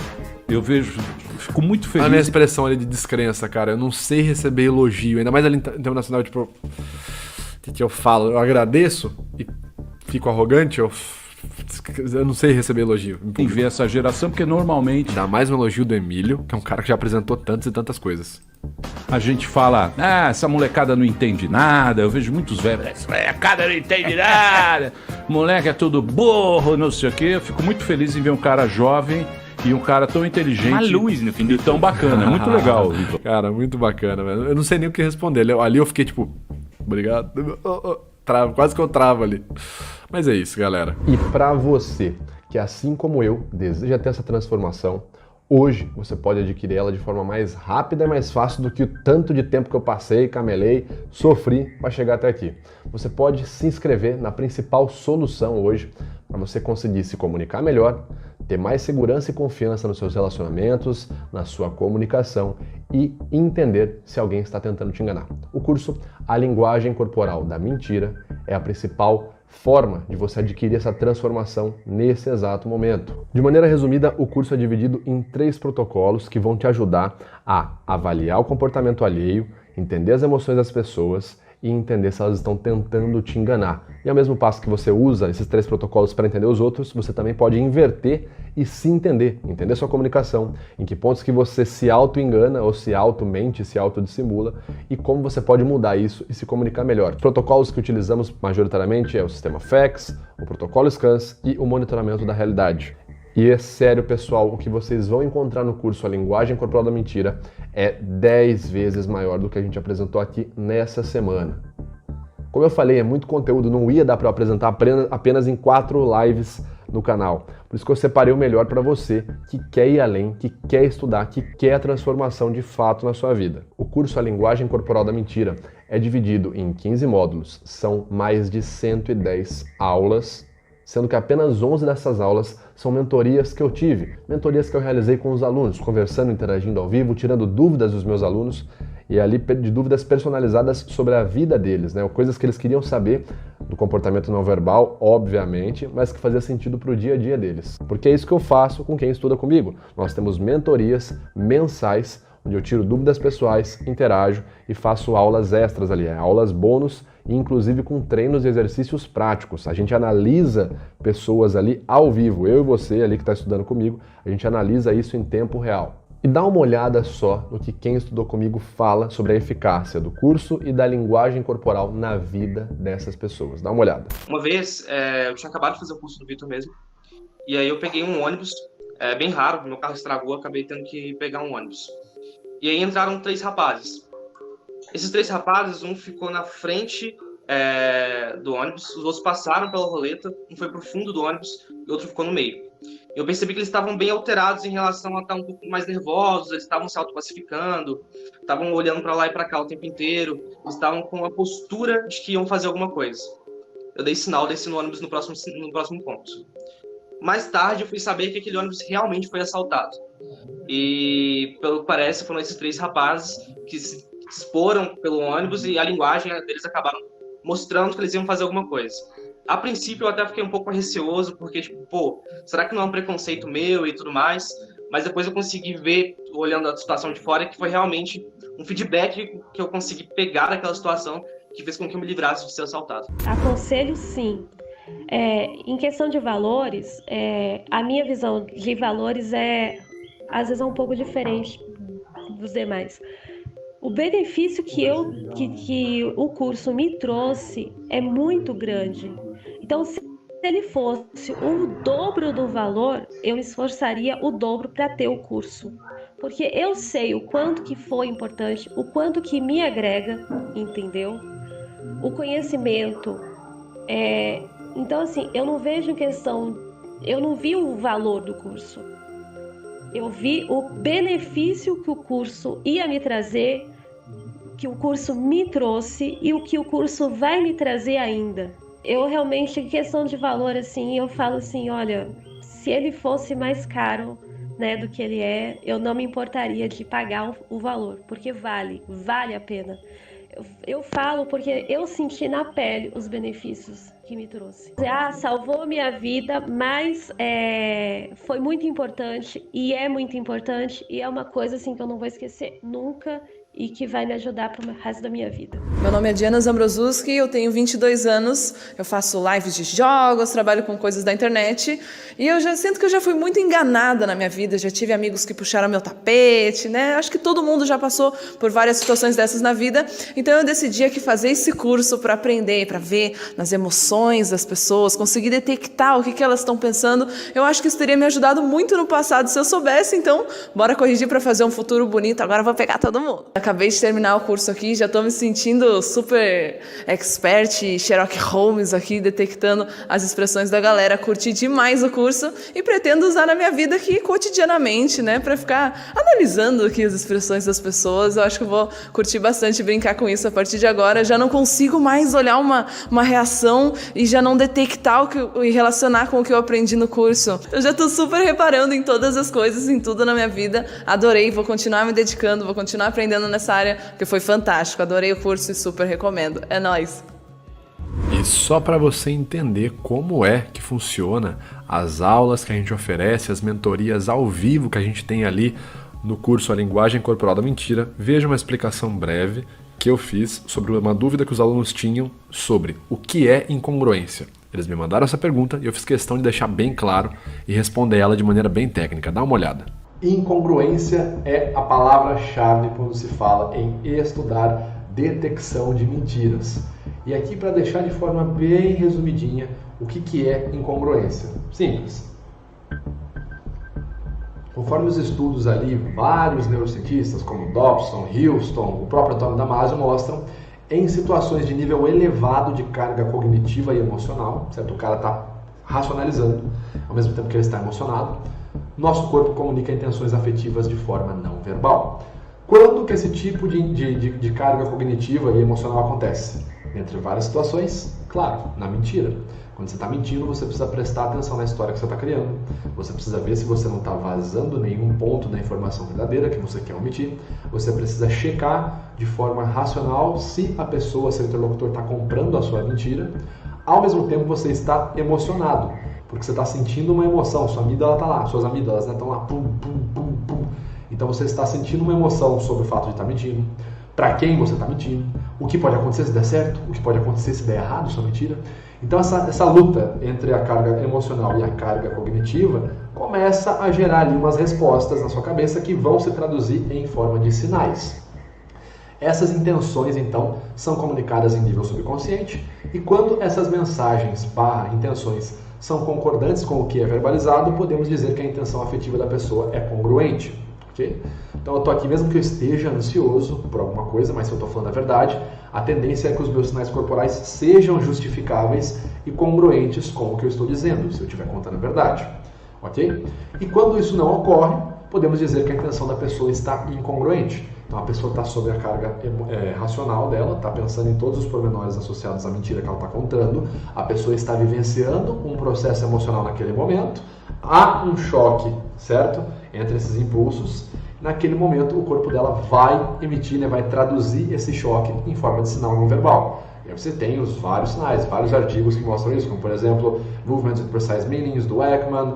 fico muito feliz. A minha expressão ali de descrença, cara, eu não sei receber elogio, ainda mais ali internacional, tipo... O que eu falo? Eu agradeço e fico arrogante, eu não sei receber elogio. Tem que ver essa geração, porque normalmente... Dá mais um elogio do Emílio, que é um cara que já apresentou tantas e tantas coisas. A gente fala, essa molecada não entende nada, eu vejo muitos velhos, essa molecada não entende nada, moleque é tudo burro, não sei o quê. Eu fico muito feliz em ver um cara jovem e um cara tão inteligente, uma luz no fim de tão bacana, é muito legal, Vitor. Cara, muito bacana, velho. Eu não sei nem o que responder, ali eu fiquei tipo, obrigado, quase que eu travo ali. Mas é isso, galera. E pra você, que assim como eu, deseja ter essa transformação, hoje você pode adquirir ela de forma mais rápida e mais fácil do que o tanto de tempo que eu passei, camelei, sofri para chegar até aqui. Você pode se inscrever na principal solução hoje para você conseguir se comunicar melhor, ter mais segurança e confiança nos seus relacionamentos, na sua comunicação e entender se alguém está tentando te enganar. O curso A Linguagem Corporal da Mentira é a principal forma de você adquirir essa transformação nesse exato momento. De maneira resumida, o curso é dividido em 3 protocolos que vão te ajudar a avaliar o comportamento alheio, entender as emoções das pessoas e entender se elas estão tentando te enganar. E ao mesmo passo que você usa esses 3 protocolos para entender os outros, você também pode inverter e se entender sua comunicação, em que pontos que você se auto-engana ou se auto-mente, se auto-dissimula e como você pode mudar isso e se comunicar melhor. Os protocolos que utilizamos majoritariamente é o sistema FACS, o protocolo SCANS e o monitoramento da realidade. E é sério, pessoal, o que vocês vão encontrar no curso A Linguagem Corporal da Mentira é 10 vezes maior do que a gente apresentou aqui nessa semana. Como eu falei, é muito conteúdo, não ia dar para apresentar apenas em 4 lives no canal. Por isso que eu separei o melhor para você que quer ir além, que quer estudar, que quer a transformação de fato na sua vida. O curso A Linguagem Corporal da Mentira é dividido em 15 módulos, são mais de 110 aulas, sendo que apenas 11 dessas aulas são mentorias que eu tive, mentorias que eu realizei com os alunos, conversando, interagindo ao vivo, tirando dúvidas dos meus alunos e ali de dúvidas personalizadas sobre a vida deles, né? Coisas que eles queriam saber do comportamento não verbal, obviamente, mas que fazia sentido para o dia a dia deles. Porque é isso que eu faço com quem estuda comigo. Nós temos mentorias mensais, onde eu tiro dúvidas pessoais, interajo e faço aulas extras ali, aulas bônus, inclusive com treinos e exercícios práticos. A gente analisa pessoas ali ao vivo, eu e você ali que está estudando comigo, a gente analisa isso em tempo real. E dá uma olhada só no que quem estudou comigo fala sobre a eficácia do curso e da linguagem corporal na vida dessas pessoas. Dá uma olhada. Uma vez, eu tinha acabado de fazer o curso do Vitor mesmo, e aí eu peguei um ônibus, bem raro, meu carro estragou, acabei tendo que pegar um ônibus. E aí entraram 3 rapazes. Esses 3 rapazes, um ficou na frente do ônibus, os outros passaram pela roleta, um foi pro fundo do ônibus e o outro ficou no meio. Eu percebi que eles estavam bem alterados em relação a estar um pouco mais nervosos, eles estavam se autopacificando, estavam olhando para lá e para cá o tempo inteiro, eles estavam com a postura de que iam fazer alguma coisa. Eu dei sinal, desci no ônibus no próximo ponto. Mais tarde eu fui saber que aquele ônibus realmente foi assaltado. E, pelo que parece, foram esses 3 rapazes que se exporam pelo ônibus e a linguagem deles acabaram mostrando que eles iam fazer alguma coisa. A princípio eu até fiquei um pouco receoso, porque, será que não é um preconceito meu e tudo mais? Mas depois eu consegui ver, olhando a situação de fora, que foi realmente um feedback que eu consegui pegar daquela situação que fez com que eu me livrasse de ser assaltado. Aconselho sim. Em questão de valores, a minha visão de valores às vezes é um pouco diferente dos demais. O benefício que o curso me trouxe é muito grande. Então, se ele fosse o dobro do valor, eu me esforçaria o dobro para ter o curso. Porque eu sei o quanto que foi importante, o quanto que me agrega, entendeu? O conhecimento. Então, assim, eu não vejo eu não vi o valor do curso. Eu vi o benefício que o curso ia me trazer, que o curso me trouxe e o que o curso vai me trazer ainda. Eu realmente, em questão de valor, assim, eu falo assim, olha, se ele fosse mais caro, né, do que ele é, eu não me importaria de pagar o valor, porque vale a pena. Eu falo porque eu senti na pele os benefícios que me trouxe. Salvou minha vida, mas foi muito importante e é muito importante e é uma coisa assim que eu não vou esquecer nunca e que vai me ajudar para o resto da minha vida. Meu nome é Diana Zambrosuski, eu tenho 22 anos, eu faço lives de jogos, trabalho com coisas da internet e eu já sinto que eu já fui muito enganada na minha vida, já tive amigos que puxaram meu tapete, né? Acho que todo mundo já passou por várias situações dessas na vida, então eu decidi aqui fazer esse curso para aprender, para ver nas emoções das pessoas, conseguir detectar o que elas estão pensando. Eu acho que isso teria me ajudado muito no passado se eu soubesse, então bora corrigir para fazer um futuro bonito, agora eu vou pegar todo mundo. Acabei de terminar o curso aqui, já estou me sentindo super expert, Sherlock Holmes aqui, detectando as expressões da galera. Curti demais o curso e pretendo usar na minha vida aqui cotidianamente, né, para ficar analisando aqui as expressões das pessoas. Eu acho que eu vou curtir bastante brincar com isso a partir de agora. Já não consigo mais olhar uma reação e já não detectar e relacionar com o que eu aprendi no curso. Eu já estou super reparando em todas as coisas, em tudo na minha vida. Adorei, vou continuar me dedicando, vou continuar aprendendo nessa área, porque foi fantástico. Adorei o curso e super recomendo. É nóis! só para você entender como é que funciona as aulas que a gente oferece, as mentorias ao vivo que a gente tem ali no curso A Linguagem Corporal da Mentira, veja uma explicação breve que eu fiz sobre uma dúvida que os alunos tinham sobre o que é incongruência. Eles me mandaram essa pergunta e eu fiz questão de deixar bem claro e responder ela de maneira bem técnica. Dá uma olhada. Incongruência é a palavra-chave quando se fala em estudar detecção de mentiras. E aqui, para deixar de forma bem resumidinha, o que é incongruência? Simples. Conforme os estudos ali, vários neurocientistas como Dobson, Houston, o próprio Antônio Damasio mostram, em situações de nível elevado de carga cognitiva e emocional, certo? O cara está racionalizando, ao mesmo tempo que ele está emocionado, nosso corpo comunica intenções afetivas de forma não verbal. Quando que esse tipo de carga cognitiva e emocional acontece? Entre várias situações, claro, na mentira. Quando você está mentindo, você precisa prestar atenção na história que você está criando. Você precisa ver se você não está vazando nenhum ponto da informação verdadeira que você quer omitir. Você precisa checar de forma racional se a pessoa, seu interlocutor, está comprando a sua mentira. Ao mesmo tempo, você está emocionado, porque você está sentindo uma emoção. Sua amígdala está lá, suas amígdalas estão lá, pum, pum, pum, pum. Então você está sentindo uma emoção sobre o fato de estar mentindo. Para quem você está mentindo, o que pode acontecer se der certo, o que pode acontecer se der errado sua mentira. Então essa luta entre a carga emocional e a carga cognitiva começa a gerar ali umas respostas na sua cabeça que vão se traduzir em forma de sinais. Essas intenções, então, são comunicadas em nível subconsciente e quando essas mensagens intenções são concordantes com o que é verbalizado, podemos dizer que a intenção afetiva da pessoa é congruente. Okay? Então eu estou aqui mesmo que eu esteja ansioso por alguma coisa, mas se eu estou falando a verdade, a tendência é que os meus sinais corporais sejam justificáveis e congruentes com o que eu estou dizendo, se eu estiver contando a verdade. Ok? E quando isso não ocorre, podemos dizer que a intenção da pessoa está incongruente. Então a pessoa está sob a carga racional dela, está pensando em todos os pormenores associados à mentira que ela está contando, a pessoa está vivenciando um processo emocional naquele momento, há um choque, certo? Entre esses impulsos, naquele momento o corpo dela vai emitir, vai traduzir esse choque em forma de sinal não verbal. E aí você tem os vários sinais, vários artigos que mostram isso, como por exemplo, Movements with Precise Meanings, do Ekman,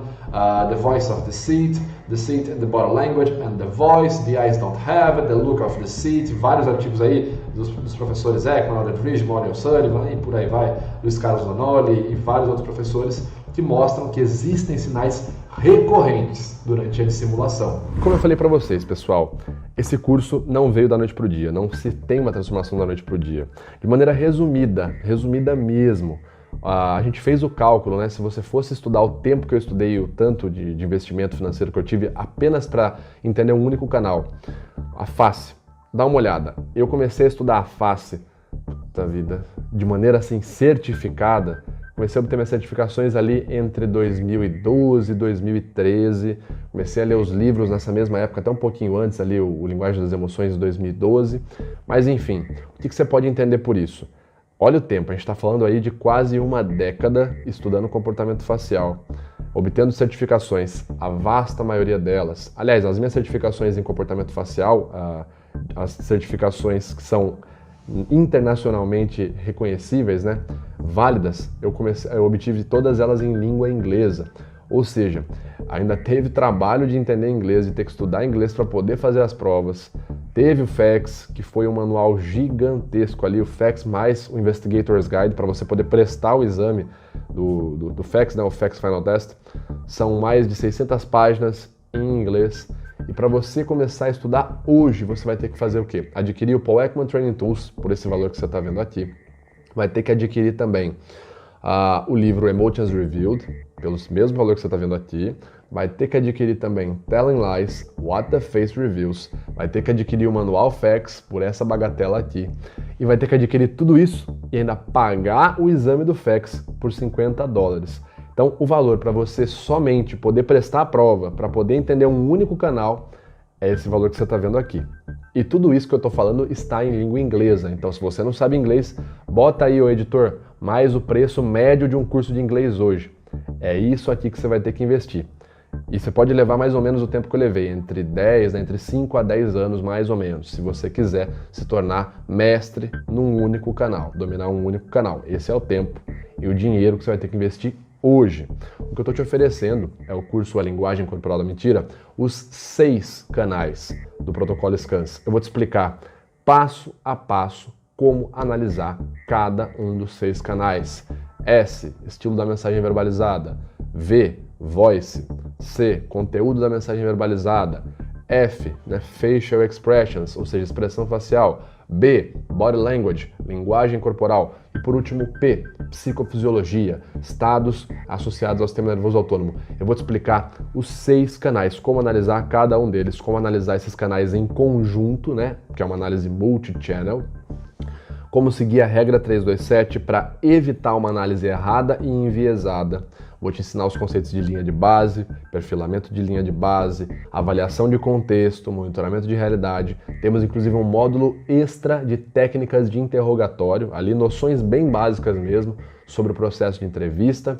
The Voice of Deceit in the Body Language and the Voice, The Eyes Don't Have It, The Look of Deceit, vários artigos aí dos professores Ekman, Aldred Ridge, Moriel Sullivan e por aí vai, Luiz Carlos Vanoli e vários outros professores que mostram que existem sinais recorrentes durante a dissimulação. Como eu falei para vocês, pessoal, esse curso não veio da noite para o dia, não se tem uma transformação da noite para o dia. De maneira resumida mesmo, a gente fez o cálculo, né? Se você fosse estudar o tempo que eu estudei, o tanto de investimento financeiro que eu tive apenas para entender um único canal, a face, dá uma olhada. Eu comecei a estudar a face da vida de maneira assim certificada. Comecei a obter minhas certificações ali entre 2012 e 2013. Comecei a ler os livros nessa mesma época, até um pouquinho antes ali, o Linguagem das Emoções de 2012. Mas enfim, o que você pode entender por isso? Olha o tempo, a gente está falando aí de quase uma década estudando comportamento facial, obtendo certificações, a vasta maioria delas. Aliás, as minhas certificações em comportamento facial, as certificações que são internacionalmente reconhecíveis, né, válidas, eu obtive todas elas em língua inglesa. Ou seja, ainda teve trabalho de entender inglês e ter que estudar inglês para poder fazer as provas. Teve o FACS, que foi um manual gigantesco ali, o FACS mais o Investigator's Guide, para você poder prestar o exame do FACS, né, o FACS Final Test. São mais de 600 páginas em inglês. E para você começar a estudar hoje, você vai ter que fazer o quê? Adquirir o Paul Ekman Training Tools, por esse valor que você está vendo aqui. Vai ter que adquirir também o livro Emotions Revealed, pelo mesmo valor que você está vendo aqui. Vai ter que adquirir também Telling Lies, What the Face Reveals. Vai ter que adquirir o Manual FACS, por essa bagatela aqui. E vai ter que adquirir tudo isso e ainda pagar o exame do FACS por $50. Então, o valor para você somente poder prestar a prova, para poder entender um único canal, é esse valor que você está vendo aqui. E tudo isso que eu estou falando está em língua inglesa. Então, se você não sabe inglês, bota aí, ô editor, mais o preço médio de um curso de inglês hoje. É isso aqui que você vai ter que investir. E você pode levar mais ou menos o tempo que eu levei, entre 5 a 10 anos mais ou menos, se você quiser se tornar mestre num único canal, dominar um único canal. Esse é o tempo e o dinheiro que você vai ter que investir hoje. O que eu estou te oferecendo é o curso A Linguagem Corporal da Mentira, os 6 canais do protocolo SCANS. Eu vou te explicar passo a passo como analisar cada um dos 6 canais. S, estilo da mensagem verbalizada. V, voice. C, conteúdo da mensagem verbalizada. F, facial expressions, ou seja, expressão facial. B, body language, linguagem corporal. E por último, P, psicofisiologia, estados associados ao sistema nervoso autônomo. Eu vou te explicar os 6 canais, como analisar cada um deles, como analisar esses canais em conjunto, que é uma análise multi-channel. Como seguir a regra 327 para evitar uma análise errada e enviesada. Vou te ensinar os conceitos de linha de base, perfilamento de linha de base, avaliação de contexto, monitoramento de realidade. Temos inclusive um módulo extra de técnicas de interrogatório, ali noções bem básicas mesmo sobre o processo de entrevista.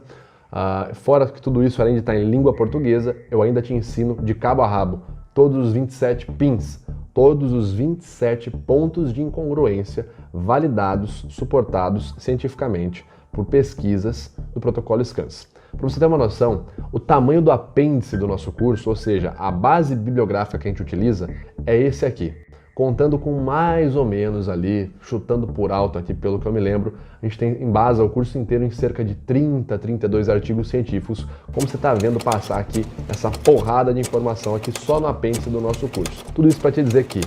Fora que tudo isso, além de estar em língua portuguesa, eu ainda te ensino de cabo a rabo todos os 27 pins, todos os 27 pontos de incongruência validados, suportados cientificamente por pesquisas do protocolo SCANS. Para você ter uma noção, o tamanho do apêndice do nosso curso, ou seja, a base bibliográfica que a gente utiliza, é esse aqui. Contando com mais ou menos ali, chutando por alto aqui pelo que eu me lembro, a gente tem embasa o curso inteiro em cerca de 30, 32 artigos científicos, como você está vendo passar aqui essa porrada de informação aqui só no apêndice do nosso curso. Tudo isso para te dizer que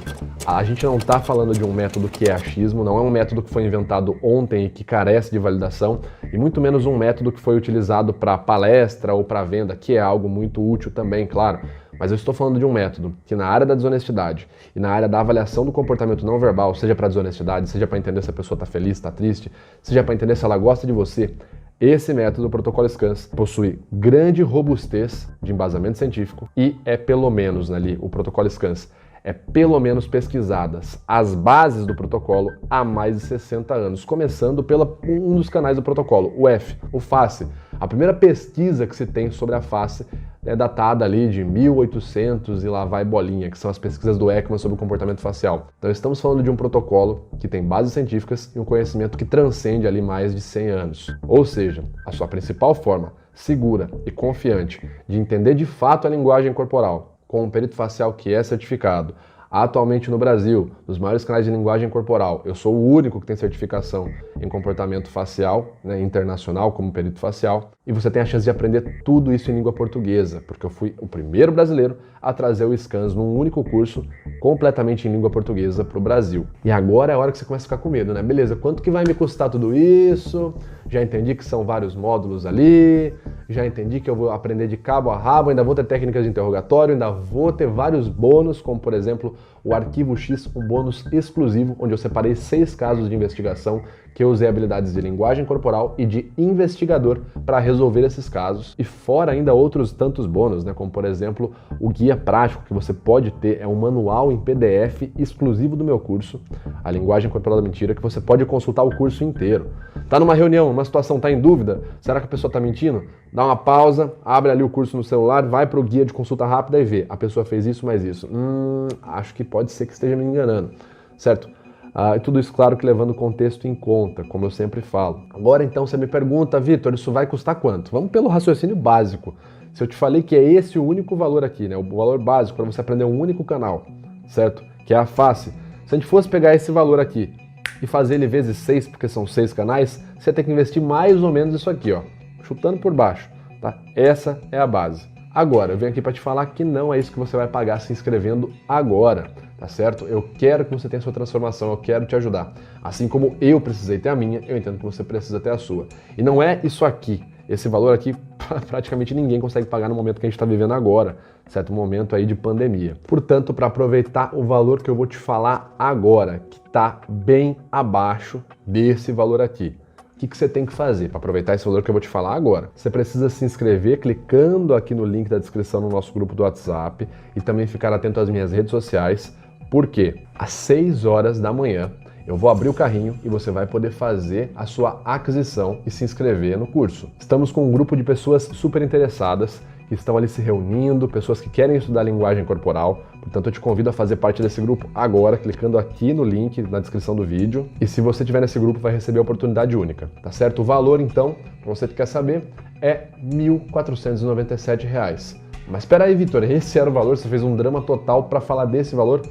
a gente não está falando de um método que é achismo, não é um método que foi inventado ontem e que carece de validação, e muito menos um método que foi utilizado para palestra ou para venda, que é algo muito útil também, claro. Mas eu estou falando de um método que na área da desonestidade e na área da avaliação do comportamento não verbal, seja para desonestidade, seja para entender se a pessoa está feliz, está triste, seja para entender se ela gosta de você, esse método, o protocolo SCANS, possui grande robustez de embasamento científico e é pelo menos ali, o protocolo SCANS, é pelo menos pesquisadas as bases do protocolo há mais de 60 anos, começando pelo um dos canais do protocolo, o F, o FACE. A primeira pesquisa que se tem sobre a FACE é datada ali de 1800 e lá vai bolinha, que são as pesquisas do Ekman sobre o comportamento facial. Então estamos falando de um protocolo que tem bases científicas e um conhecimento que transcende ali mais de 100 anos. Ou seja, a sua principal forma segura e confiante de entender de fato a linguagem corporal com um perito facial que é certificado, atualmente no Brasil, nos maiores canais de linguagem corporal. Eu sou o único que tem certificação em comportamento facial, internacional, como perito facial, e você tem a chance de aprender tudo isso em língua portuguesa, porque eu fui o primeiro brasileiro a trazer o SCANS num único curso, completamente em língua portuguesa para o Brasil. E agora é a hora que você começa a ficar com medo, né? Beleza, quanto que vai me custar tudo isso? Já entendi que são vários módulos ali, já entendi que eu vou aprender de cabo a rabo, ainda vou ter técnicas de interrogatório, ainda vou ter vários bônus, como por exemplo o Arquivo X, um bônus exclusivo, onde eu separei 6 casos de investigação que eu usei habilidades de linguagem corporal e de investigador para resolver esses casos. E fora ainda outros tantos bônus, como por exemplo o guia prático que você pode ter, é um manual em PDF exclusivo do meu curso, A Linguagem Corporal da Mentira, que você pode consultar o curso inteiro. Tá numa reunião, uma situação, tá em dúvida? Será que a pessoa tá mentindo? Dá uma pausa, abre ali o curso no celular, vai pro guia de consulta rápida e vê. A pessoa fez isso, mais isso. Acho que pode ser que esteja me enganando, certo? E tudo isso, claro, que levando o contexto em conta, como eu sempre falo. Agora, então, você me pergunta, Vitor, isso vai custar quanto? Vamos pelo raciocínio básico. Se eu te falei que é esse o único valor aqui, o valor básico para você aprender um único canal, certo? Que é a FACE. Se a gente fosse pegar esse valor aqui e fazer ele vezes 6, porque são 6 canais, você tem que investir mais ou menos isso aqui, chutando por baixo, tá? Essa é a base. Agora, eu venho aqui para te falar que não é isso que você vai pagar se inscrevendo agora, tá certo? Eu quero que você tenha a sua transformação, eu quero te ajudar. Assim como eu precisei ter a minha, eu entendo que você precisa ter a sua. E não é isso aqui, esse valor aqui praticamente ninguém consegue pagar no momento que a gente está vivendo agora, certo? Momento aí de pandemia. Portanto, para aproveitar o valor que eu vou te falar agora, que está bem abaixo desse valor aqui, o que você tem que fazer para aproveitar esse valor que eu vou te falar agora? Você precisa se inscrever clicando aqui no link da descrição no nosso grupo do WhatsApp e também ficar atento às minhas redes sociais, porque às 6 horas da manhã eu vou abrir o carrinho e você vai poder fazer a sua aquisição e se inscrever no curso. Estamos com um grupo de pessoas super interessadas que estão ali se reunindo, pessoas que querem estudar linguagem corporal. Portanto, eu te convido a fazer parte desse grupo agora, clicando aqui no link na descrição do vídeo. E se você estiver nesse grupo, vai receber a oportunidade única, tá certo? O valor, então, para você que quer saber, é R$ 1.497. Mas espera aí, Vitor, esse era o valor? Você fez um drama total para falar desse valor?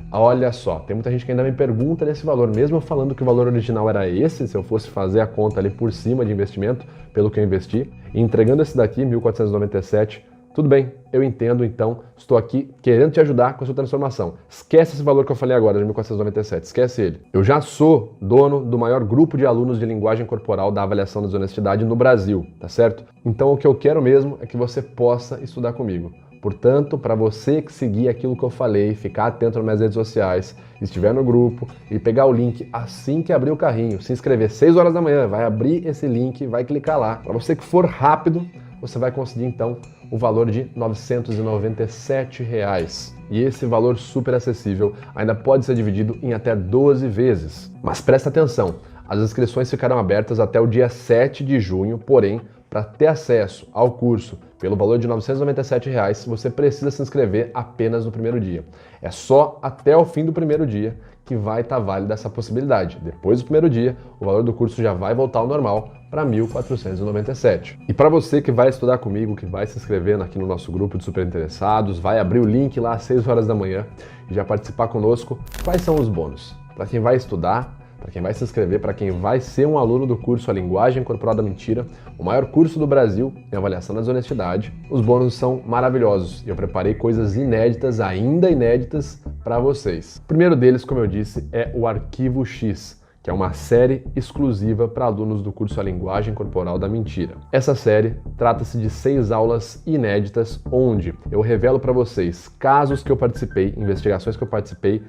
Olha só, tem muita gente que ainda me pergunta desse valor, mesmo eu falando que o valor original era esse, se eu fosse fazer a conta ali por cima de investimento, pelo que eu investi, e entregando esse daqui, 1.497, tudo bem, eu entendo, então estou aqui querendo te ajudar com a sua transformação. Esquece esse valor que eu falei agora, de 1.497, esquece ele. Eu já sou dono do maior grupo de alunos de linguagem corporal da avaliação da desonestidade no Brasil, tá certo? Então o que eu quero mesmo é que você possa estudar comigo. Portanto, para você que seguir aquilo que eu falei, ficar atento nas minhas redes sociais, estiver no grupo e pegar o link assim que abrir o carrinho, se inscrever 6 horas da manhã, vai abrir esse link, vai clicar lá. Para você que for rápido, você vai conseguir então o valor de R$ 997. E esse valor super acessível ainda pode ser dividido em até 12 vezes. Mas presta atenção, as inscrições ficarão abertas até o dia 7 de junho, porém, para ter acesso ao curso pelo valor de R$ 997, você precisa se inscrever apenas no primeiro dia. É só até o fim do primeiro dia que vai estar válida essa possibilidade. Depois do primeiro dia, o valor do curso já vai voltar ao normal para R$ 1.497. E para você que vai estudar comigo, que vai se inscrever aqui no nosso grupo de super interessados, vai abrir o link lá às 6 horas da manhã e já participar conosco, quais são os bônus? Para quem vai estudar, para quem vai se inscrever, para quem vai ser um aluno do curso A Linguagem Corporal da Mentira, o maior curso do Brasil em avaliação da desonestidade, os bônus são maravilhosos e eu preparei coisas inéditas, ainda inéditas, para vocês. O primeiro deles, como eu disse, é o Arquivo X, que é uma série exclusiva para alunos do curso A Linguagem Corporal da Mentira. Essa série trata-se de 6 aulas inéditas, onde eu revelo para vocês casos que eu participei, investigações que eu participei.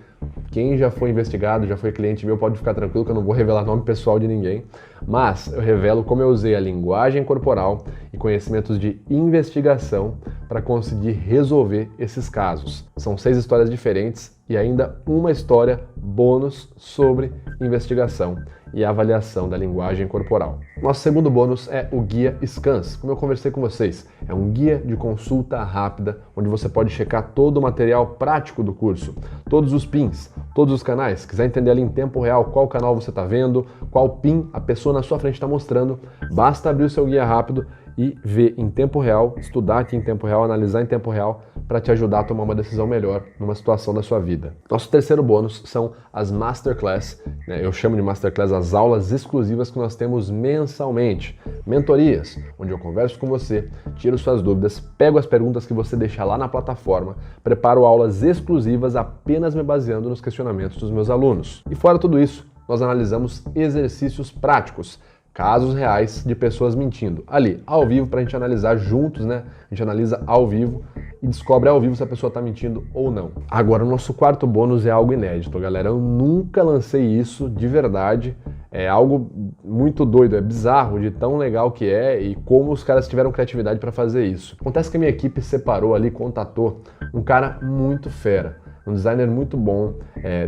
Quem já foi investigado, já foi cliente meu, pode ficar tranquilo que eu não vou revelar nome pessoal de ninguém, mas eu revelo como eu usei a linguagem corporal e conhecimentos de investigação para conseguir resolver esses casos. São 6 histórias diferentes e ainda uma história bônus sobre investigação e avaliação da linguagem corporal. Nosso segundo bônus é o Guia Scans. Como eu conversei com vocês, é um guia de consulta rápida, onde você pode checar todo o material prático do curso, todos os pins, todos os canais. Se quiser entender ali em tempo real qual canal você está vendo, qual pin a pessoa na sua frente está mostrando, basta abrir o seu guia rápido e ver em tempo real, estudar aqui em tempo real, analisar em tempo real, para te ajudar a tomar uma decisão melhor numa situação da sua vida. Nosso terceiro bônus são as Masterclass, eu chamo de Masterclass as aulas exclusivas que nós temos mensalmente. Mentorias, onde eu converso com você, tiro suas dúvidas, pego as perguntas que você deixar lá na plataforma, preparo aulas exclusivas apenas me baseando nos questionamentos dos meus alunos. E fora tudo isso, nós analisamos exercícios práticos, casos reais de pessoas mentindo. Ali, ao vivo, para a gente analisar juntos, né? A gente analisa ao vivo e descobre ao vivo se a pessoa está mentindo ou não. Agora, o nosso quarto bônus é algo inédito, galera. Eu nunca lancei isso de verdade. É algo muito doido, é bizarro de tão legal que é e como os caras tiveram criatividade para fazer isso. Acontece que a minha equipe separou ali, contatou um cara muito fera. Um designer muito bom,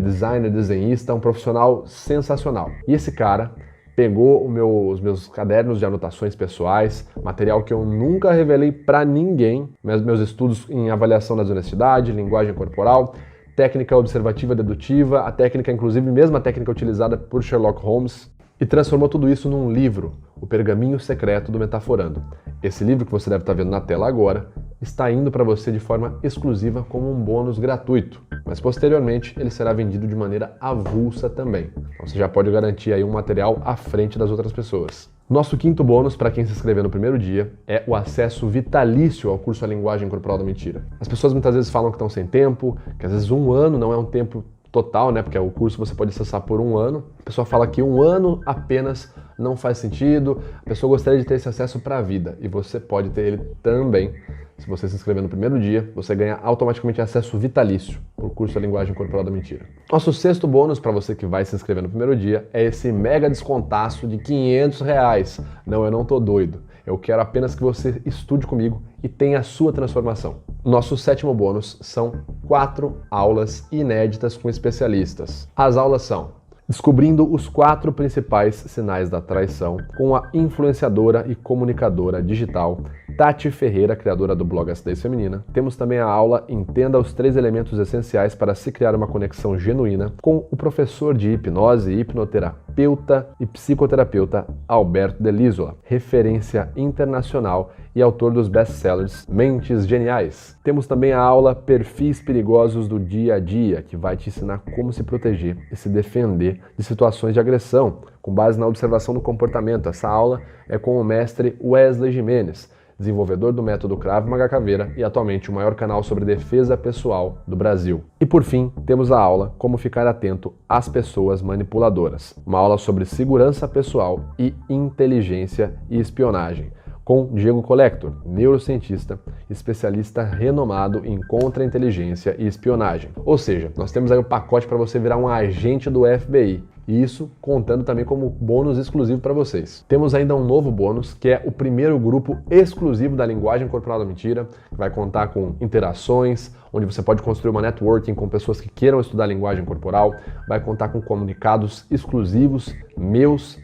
designer, desenhista, um profissional sensacional. E esse cara pegou os meus cadernos de anotações pessoais, material que eu nunca revelei para ninguém, meus estudos em avaliação da desonestidade, linguagem corporal, técnica observativa dedutiva, a técnica, inclusive, mesma técnica utilizada por Sherlock Holmes, e transformou tudo isso num livro, O Pergaminho Secreto do Metaforando. Esse livro que você deve estar vendo na tela agora está indo para você de forma exclusiva como um bônus gratuito, mas posteriormente ele será vendido de maneira avulsa também. Então você já pode garantir aí um material à frente das outras pessoas. Nosso quinto bônus para quem se inscrever no primeiro dia é o acesso vitalício ao curso A Linguagem Corporal da Mentira. As pessoas muitas vezes falam que estão sem tempo, que às vezes 1 ano não é um tempo total, né? Porque o curso você pode acessar por 1 ano. A pessoa fala que 1 ano apenas não faz sentido, a pessoa gostaria de ter esse acesso para a vida e você pode ter ele também. Se você se inscrever no primeiro dia, você ganha automaticamente acesso vitalício ao curso A Linguagem Corporal da Mentira. Nosso sexto bônus para você que vai se inscrever no primeiro dia é esse mega descontaço de R$500. Não, eu não tô doido. Eu quero apenas que você estude comigo e tenha a sua transformação. Nosso sétimo bônus são 4 aulas inéditas com especialistas. As aulas são descobrindo os 4 principais sinais da traição, com a influenciadora e comunicadora digital Tati Ferreira, criadora do blog Acidez Feminina. Temos também a aula Entenda os 3 elementos essenciais para se criar uma conexão genuína, com o professor de hipnose, hipnoterapeuta e psicoterapeuta Alberto Delisola, referência internacional e autor dos best-sellers Mentes Geniais. Temos também a aula Perfis Perigosos do Dia a Dia, que vai te ensinar como se proteger e se defender de situações de agressão, com base na observação do comportamento. Essa aula é com o mestre Wesley Jimenez, desenvolvedor do método Krav Maga Caveira e atualmente o maior canal sobre defesa pessoal do Brasil. E por fim, temos a aula Como Ficar Atento às Pessoas Manipuladoras, uma aula sobre segurança pessoal e inteligência e espionagem, com Diego Collector, neurocientista, especialista renomado em contra-inteligência e espionagem. Ou seja, nós temos aí um pacote para você virar um agente do FBI. E isso contando também como bônus exclusivo para vocês. Temos ainda um novo bônus, que é o primeiro grupo exclusivo da Linguagem Corporal da Mentira, que vai contar com interações, onde você pode construir uma networking com pessoas que queiram estudar linguagem corporal, vai contar com comunicados exclusivos meus,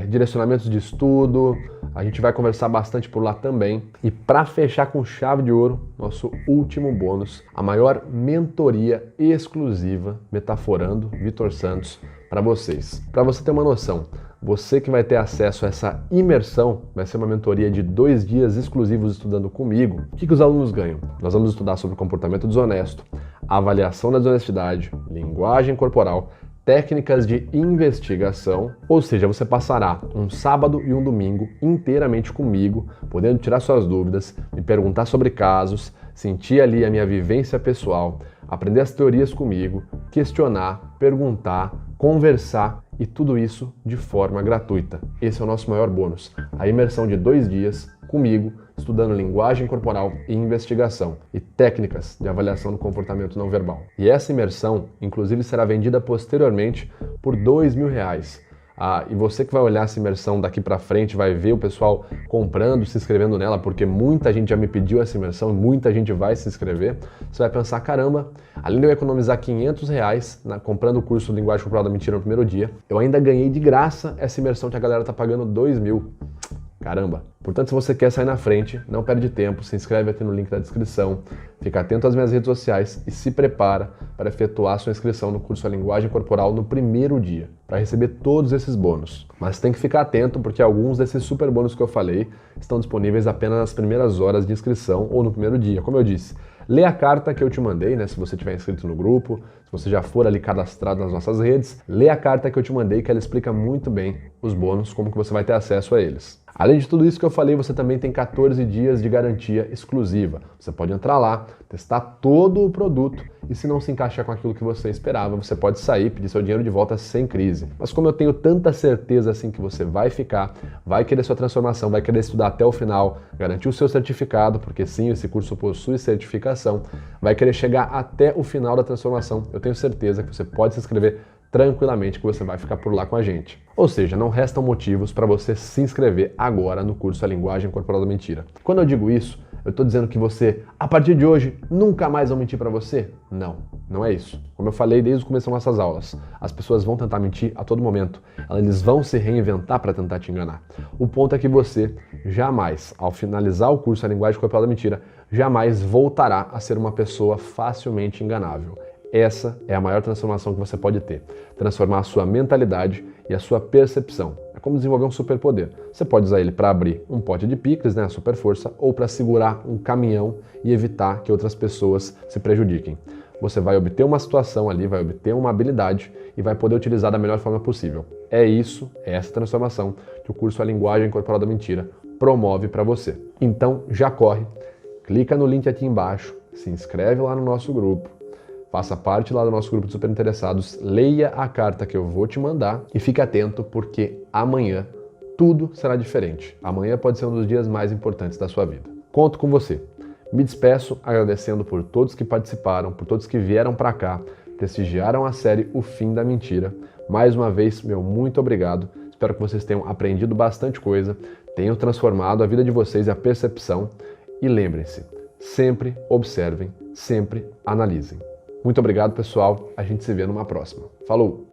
direcionamentos de estudo, a gente vai conversar bastante por lá também. E para fechar com chave de ouro, nosso último bônus, a maior mentoria exclusiva, metaforando Vitor Santos, para vocês. Para você ter uma noção, você que vai ter acesso a essa imersão, vai ser uma mentoria de 2 dias exclusivos estudando comigo. O que os alunos ganham? Nós vamos estudar sobre comportamento desonesto, avaliação da desonestidade, linguagem corporal, técnicas de investigação, ou seja, você passará um sábado e um domingo inteiramente comigo, podendo tirar suas dúvidas, me perguntar sobre casos, sentir ali a minha vivência pessoal, aprender as teorias comigo, questionar, perguntar, conversar e tudo isso de forma gratuita. Esse é o nosso maior bônus, a imersão de 2 dias comigo, estudando linguagem corporal e investigação e técnicas de avaliação do comportamento não verbal. E essa imersão, inclusive, será vendida posteriormente por R$2.000. E você que vai olhar essa imersão daqui pra frente, vai ver o pessoal comprando, se inscrevendo nela, porque muita gente já me pediu essa imersão e muita gente vai se inscrever. Você vai pensar, caramba, além de eu economizar R$500 comprando o curso Linguagem Corporal da Mentira no primeiro dia, eu ainda ganhei de graça essa imersão que a galera tá pagando R$2.000. Caramba! Portanto, se você quer sair na frente, não perde tempo, se inscreve aqui no link da descrição, fica atento às minhas redes sociais e se prepara para efetuar sua inscrição no curso A Linguagem Corporal no primeiro dia, para receber todos esses bônus. Mas tem que ficar atento porque alguns desses super bônus que eu falei estão disponíveis apenas nas primeiras horas de inscrição ou no primeiro dia. Como eu disse, lê a carta que eu te mandei, né? Se você tiver inscrito no grupo, se você já for ali cadastrado nas nossas redes, lê a carta que eu te mandei, que ela explica muito bem os bônus, como que você vai ter acesso a eles. Além de tudo isso que eu falei, você também tem 14 dias de garantia exclusiva. Você pode entrar lá, testar todo o produto e se não se encaixar com aquilo que você esperava, você pode sair, pedir seu dinheiro de volta sem crise. Mas como eu tenho tanta certeza assim que você vai ficar, vai querer sua transformação, vai querer estudar até o final, garantir o seu certificado, porque sim, esse curso possui certificação, vai querer chegar até o final da transformação, eu tenho certeza que você pode se inscrever tranquilamente, que você vai ficar por lá com a gente. Ou seja, não restam motivos para você se inscrever agora no curso A Linguagem Corporal da Mentira. Quando eu digo isso, eu estou dizendo que você, a partir de hoje, nunca mais vão mentir para você? Não, não é isso. Como eu falei desde o começo das nossas aulas, as pessoas vão tentar mentir a todo momento. Eles vão se reinventar para tentar te enganar. O ponto é que você jamais, ao finalizar o curso A Linguagem Corporal da Mentira, jamais voltará a ser uma pessoa facilmente enganável. Essa é a maior transformação que você pode ter. Transformar a sua mentalidade e a sua percepção. É como desenvolver um superpoder. Você pode usar ele para abrir um pote de picles, né, a super força, ou para segurar um caminhão e evitar que outras pessoas se prejudiquem. Você vai obter uma situação ali, vai obter uma habilidade e vai poder utilizar da melhor forma possível. É isso, é essa transformação que o curso A Linguagem Corporal da Mentira promove para você. Então já corre, clica no link aqui embaixo, se inscreve lá no nosso grupo, faça parte lá do nosso grupo de super interessados, leia a carta que eu vou te mandar e fique atento porque amanhã tudo será diferente. Amanhã pode ser um dos dias mais importantes da sua vida. Conto com você. Me despeço agradecendo por todos que participaram, por todos que vieram para cá, prestigiaram a série O Fim da Mentira. Mais uma vez, meu muito obrigado. Espero que vocês tenham aprendido bastante coisa, tenham transformado a vida de vocês e a percepção. E lembrem-se, sempre observem, sempre analisem. Muito obrigado, pessoal. A gente se vê numa próxima. Falou!